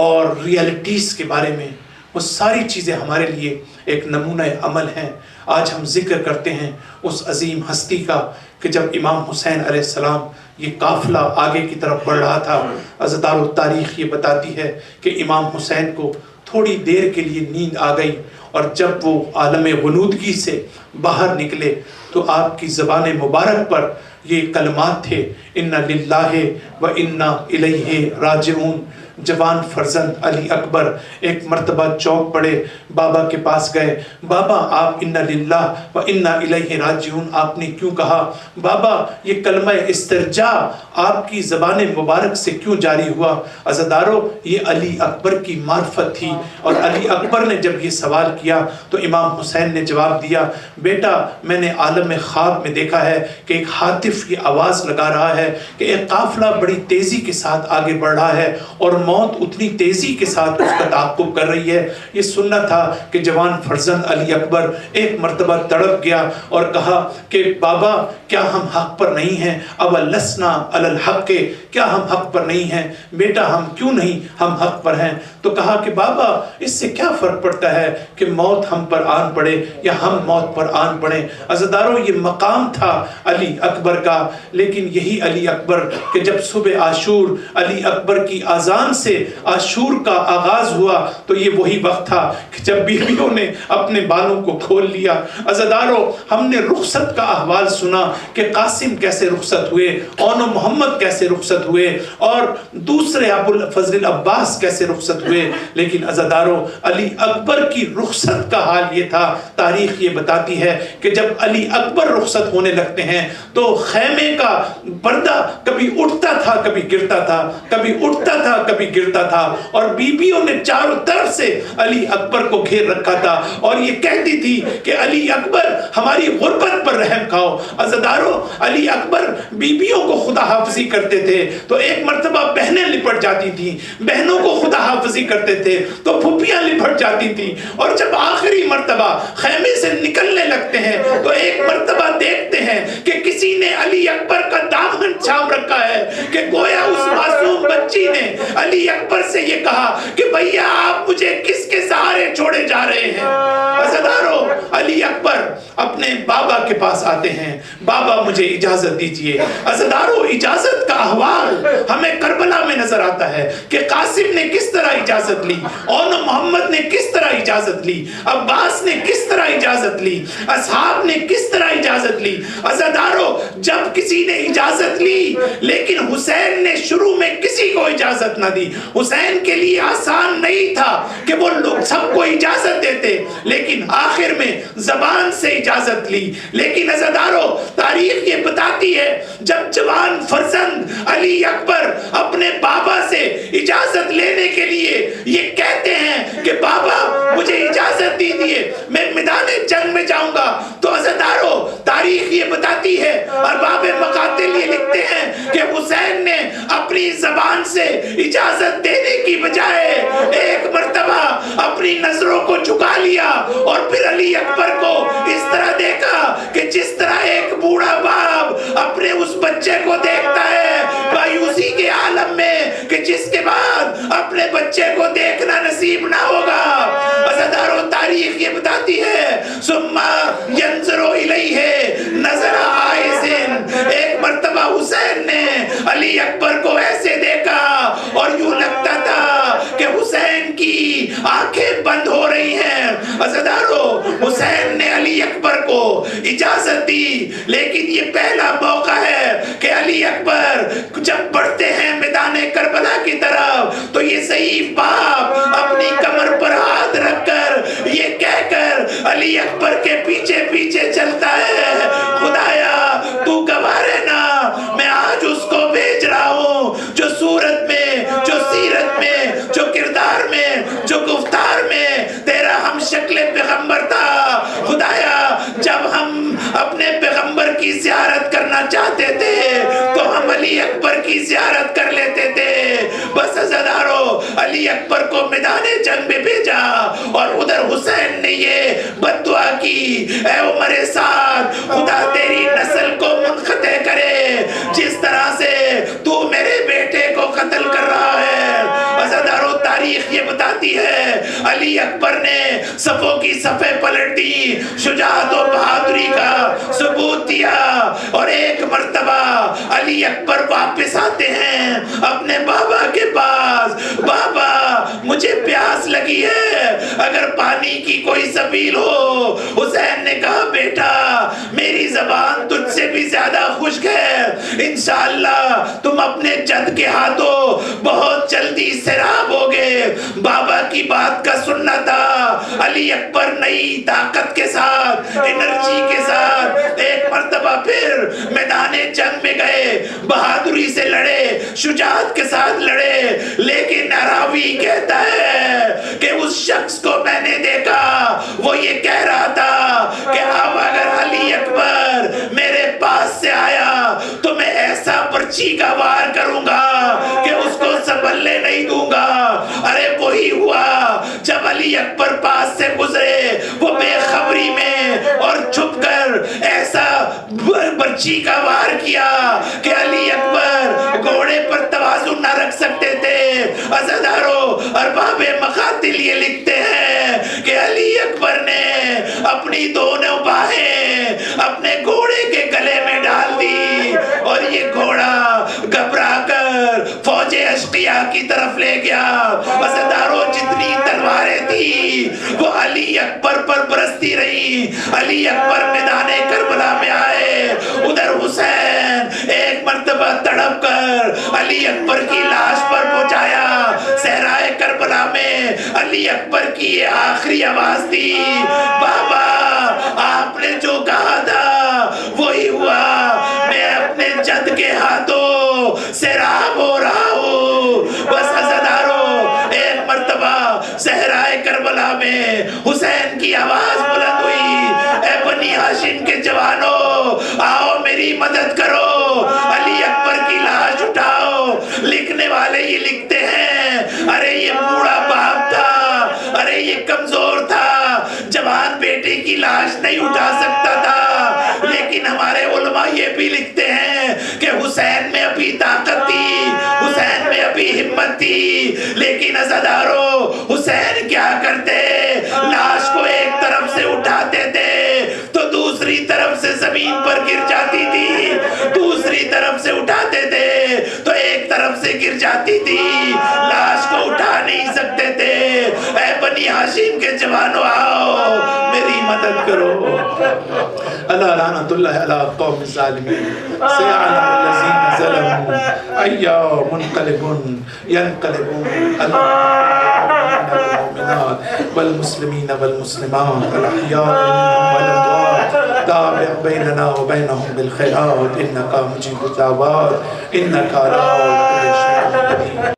اور ریالٹیز کے بارے میں، وہ ساری چیزیں ہمارے لیے ایک نمونہ عمل ہیں۔ آج ہم ذکر کرتے ہیں اس عظیم ہستی کا کہ جب امام حسین علیہ السلام یہ قافلہ آگے کی طرف بڑھ رہا تھا، عزدار التاریخ یہ بتاتی ہے کہ امام حسین کو تھوڑی دیر کے لیے نیند آ گئی، اور جب وہ عالم غنودگی سے باہر نکلے تو آپ کی زبان مبارک پر یہ کلمات تھے، اِنَّ لِلَّهِ وَإِنَّا إِلَيْهِ راجعون۔ جوان فرزند علی اکبر ایک مرتبہ چوک پڑے، بابا کے پاس گئے، بابا آپ اِنَّ لِلَّهِ وَإِنَّا إِلَيْهِ راجعون آپ نے کیوں کہا؟ بابا یہ کلمہ استرجاع آپ کی زبان مبارک سے کیوں جاری ہوا؟ عزادارو یہ علی اکبر کی معرفت تھی، اور علی اکبر نے جب یہ سوال کیا تو امام حسین نے جواب دیا، بیٹا میں نے عالم خواب میں دیکھا ہے کہ ایک ہاتف یہ آواز لگا رہا ہے کہ ایک قافلہ بڑی تیزی کے ساتھ آگے بڑھ رہا ہے، اور موت اتنی تیزی کے ساتھ اس کا تعاقب کر رہی ہے۔ یہ سننا تھا کہ جوان فرزند علی اکبر ایک مرتبہ تڑپ گیا اور کہا کہ بابا کیا ہم حق پر نہیں ہیں؟ اولسنا علی الحق، کیا ہم حق پر نہیں ہیں؟ بیٹا ہم کیوں نہیں، ہم حق پر ہیں۔ تو کہا کہ بابا اس سے کیا فرق پڑتا ہے کہ موت ہم پر آن پڑے یا ہم موت پر آن پڑے؟ عزادارو یہ مقام تھا علی اکبر کا، لیکن یہی علی اکبر کہ جب صبح عاشور علی اکبر کی آذان سے عاشور کا آغاز ہوا تو یہ وہی وقت تھا کہ جب بیویوں نے اپنے بالوں کو کھول لیا۔ عزادارو ہم نے رخصت کا احوال سنا کہ قاسم کیسے رخصت ہوئے، اون و محمد کیسے رخصت ہوئے، اور دوسرے ابو الفضل عباس کیسے رخصت ہوئے، لیکن عزادارو علی اکبر کی رخصت کا حال یہ تھا۔ تاریخ یہ بتاتی ہے کہ جب علی اکبر رخصت ہونے لگتے ہیں تو خیمے کا پردہ کبھی اٹھتا تھا کبھی گرتا تھا، کبھی اٹھتا تھا کبھی گرتا تھا، اور بیویوں نے چاروں طرف سے علی اکبر کو گھیر رکھا تھا اور یہ کہتی تھی کہ علی اکبر ہماری غربت پر رحم کھاؤ۔ عزادارو علی اکبر بیویوں کو خدا حافظی کرتے تھے تو ایک مرتبہ بہنیں لپٹ جاتی تھیں، بہنوں کو خدا حافظی کرتے تھے تو پھوپھیاں لپٹ جاتی تھیں، اور جب آخری مرتبہ خیمے سے نکلنے لگتے ہیں تو ایک مرتبہ دیکھتے ہیں کہ کسی نے علی اکبر کا دامن تھام رکھا ہے کہ گویا اس معصوم بچی نے علی اکبر سے یہ کہا کہ بھیا آپ مجھے کس کے سہارے چھوڑے جا رہے ہیں؟ عزادارو علی اکبر اپنے بابا کے پاس آتے ہیں، بابا مجھے اجازت دیجئے۔ عزادارو اجازت کا احوال ہمیں کربلا میں نظر آتا ہے کہ قاسم نے کس طرح اجازت لی، اون محمد نے کس طرح اجازت لی، عباس نے کس طرح اجازت لی، اصحاب نے کس طرح اجازت لی۔ عزادارو جب کسی نے اجازت لی لیکن حسین نے شروع میں کسی کو اجازت نہ دی، حسین کے لیے آسان نہیں تھا کہ وہ لوگ سب کو اجازت دیتے، لیکن آخر میں زبان سے اجازت لی۔ لیکن عزادارو تاریخ یہ بتاتی ہے جب جوان فرزند علی اکبر اپنے بابا سے اجازت لینے کے لیے یہ کہتے ہیں کہ بابا مجھے اجازت دیجئے میں میدان جنگ میں جاؤں گا، تو عزادارو تاریخ یہ بتاتی ہے، ارباب مقاتل یہ کی بجائے ایک مرتبہ اپنی نظروں کو جھکا لیا اور پھر علی اکبر کو اس طرح دیکھا کہ جس طرح ایک بوڑھا باپ اپنے اس بچے کو دیکھتا ہے مایوسی کے عالم میں کہ جس کے بعد اپنے بچے کو دیکھنا نصیب نہ ہوگا۔ عزادارو تاریخ یہ بتاتی ہے ثم ينظر الیہ نظر عائزن، ایک مرتبہ حسین نے علی اکبر کو ایسے دیکھا اور یوں لگتا تھا کہ حسین کی آنکھیں بند ہو رہی ہیں۔ عزادارو حسین نے علی اکبر کو اجازت دی، لیکن یہ پہلا موقع ہے کہ علی اکبر جب بڑھتے ہیں میدان کربلا کی طرف تو یہ ضعیف باپ اپنی کمر پر ہاتھ رکھ کر یہ کہہ کر علی اکبر کے پیچھے پیچھے چلتا ہے خدایا تو گواہ رہنا میں آج اس کو بھیج رہا ہوں جو صورت میں، جو سیرت میں، جو کردار میں، جو گفتار میں تیرا ہم شکل پیغمبر تھا۔ خدایا جب ہم اپنے پیغمبر کی زیارت کرنا چاہتے تھے تو ہم علی اکبر کی زیارت کر لیتے تھے۔ بس عزادارو علی اکبر کو میدان جنگ میں بھیجا اور ادھر حسین نے یہ بد دعا کی، اے عمر سعد خدا تیری نسل کو منقطع کرے جس طرح سے تو میرے بیٹے کو قتل کر رہا ہے۔ عزادارو تاریخ یہ بتاتی ہے علی اکبر نے صفوں کی صفیں پلٹ دی، شجاعت و بہادری کا ثبوت دیا، اور ایک مرتبہ علی اکبر واپس آتے ہیں اپنے بابا کے پاس، بابا مجھے پیاس لگی ہے، اگر پانی کی کوئی سبیل ہو۔ حسین نے کہا بیٹا میری زبان تجھ سے بھی زیادہ خشک ہے، انشاءاللہ تم اپنے جد کے ہاتھوں بہت جلدی سیراب ہوگے۔ بابا کی بات کا سننا تھا۔ علی اکبر نئی طاقت کے ساتھ، انرجی کے ساتھ ایک مرتبہ پھر میدان جنگ میں گئے، بہادری سے لڑے، شجاعت کے ساتھ لڑے، لیکن راوی کہتا ہے کہ اس شخص کو میں نے دیکھا وہ یہ کہہ رہا تھا کہ اب اگر علی اکبر میرے پاس سے آیا تو میں ایسا پرچی کا وار کروں گا کہ اس کو سنبھلنے نہیں دوں گا۔ ارے وہی ہوا جب علی اکبر پاس سے گزرے، وہ بے خبری میں اور چھپ کر ایسا پرچی کا وار کیا کہ علی اکبر گھوڑے پر توازن نہ رکھ سکتے تھے۔ عزادارو ارباب مقاتل یہ لکھتے ہیں کہ علی اکبر نے اپنی دونوں باہیں اپنے گھوڑے کے گلے میں ڈال دی اور یہ گھوڑا گھبرا کر فوج اشقیاء کی طرف لے گیا۔ عزادارو جتنی تلواریں تھی وہ علی اکبر پر برستی رہی۔ علی اکبر میدان کربلا میں آئے، ادھر حسین ایک مرتبہ تڑپ کر علی اکبر کی لاش پر پہنچایا۔ صحرائے کربلا میں علی اکبر کی یہ آخری آواز تھی، بابا آپ نے جو کہا تھا وہی ہوا، میں اپنے جد کے ہاتھوں سیراب ہو رہا ہوں۔ بس عزادارو ایک مرتبہ صحرائے کربلا میں حسین کی آواز بلند ہوئی، اے بنی ہاشم کے جوانوں آؤ میری مدد کرو، علی اکبر کی لاش اٹھاؤ۔ لکھنے والے یہ لکھتے ہیں ارے یہ بوڑھا باپ تھا، ارے یہ کمزور تھا، جوان بیٹے کی لاش نہیں اٹھا سکتا تھا، لیکن ہمارے علماء یہ بھی لکھتے ہیں کہ حسین میں ابھی طاقت تھی، حسین میں ابھی ہمت تھی، لیکن عزادارو حسین کیا کرتے، لاش کو ایک طرف سے اٹھاتے تھے تو دوسری طرف سے زمین پر گر جاتی تھی، دوسری طرف سے اٹھاتے تھے تو ایک طرف سے گر جاتی تھی، لاش کو اٹھا نہیں سکتے تھے۔ اے بنی ہاشم کے جوانوں آؤ میری مدد کرو۔ اللہ لعنت اللہ علی قوم الظالمین، سیعلم الذین ظلموا ایا منقلبون ینقلبون۔ والمؤمنات والمسلمین والمسلمات الاحیاء منهم والاموات تابع بیننا وبینهم بالخیرات انک مجیب الدعوات انک علی کل شیء قدیر۔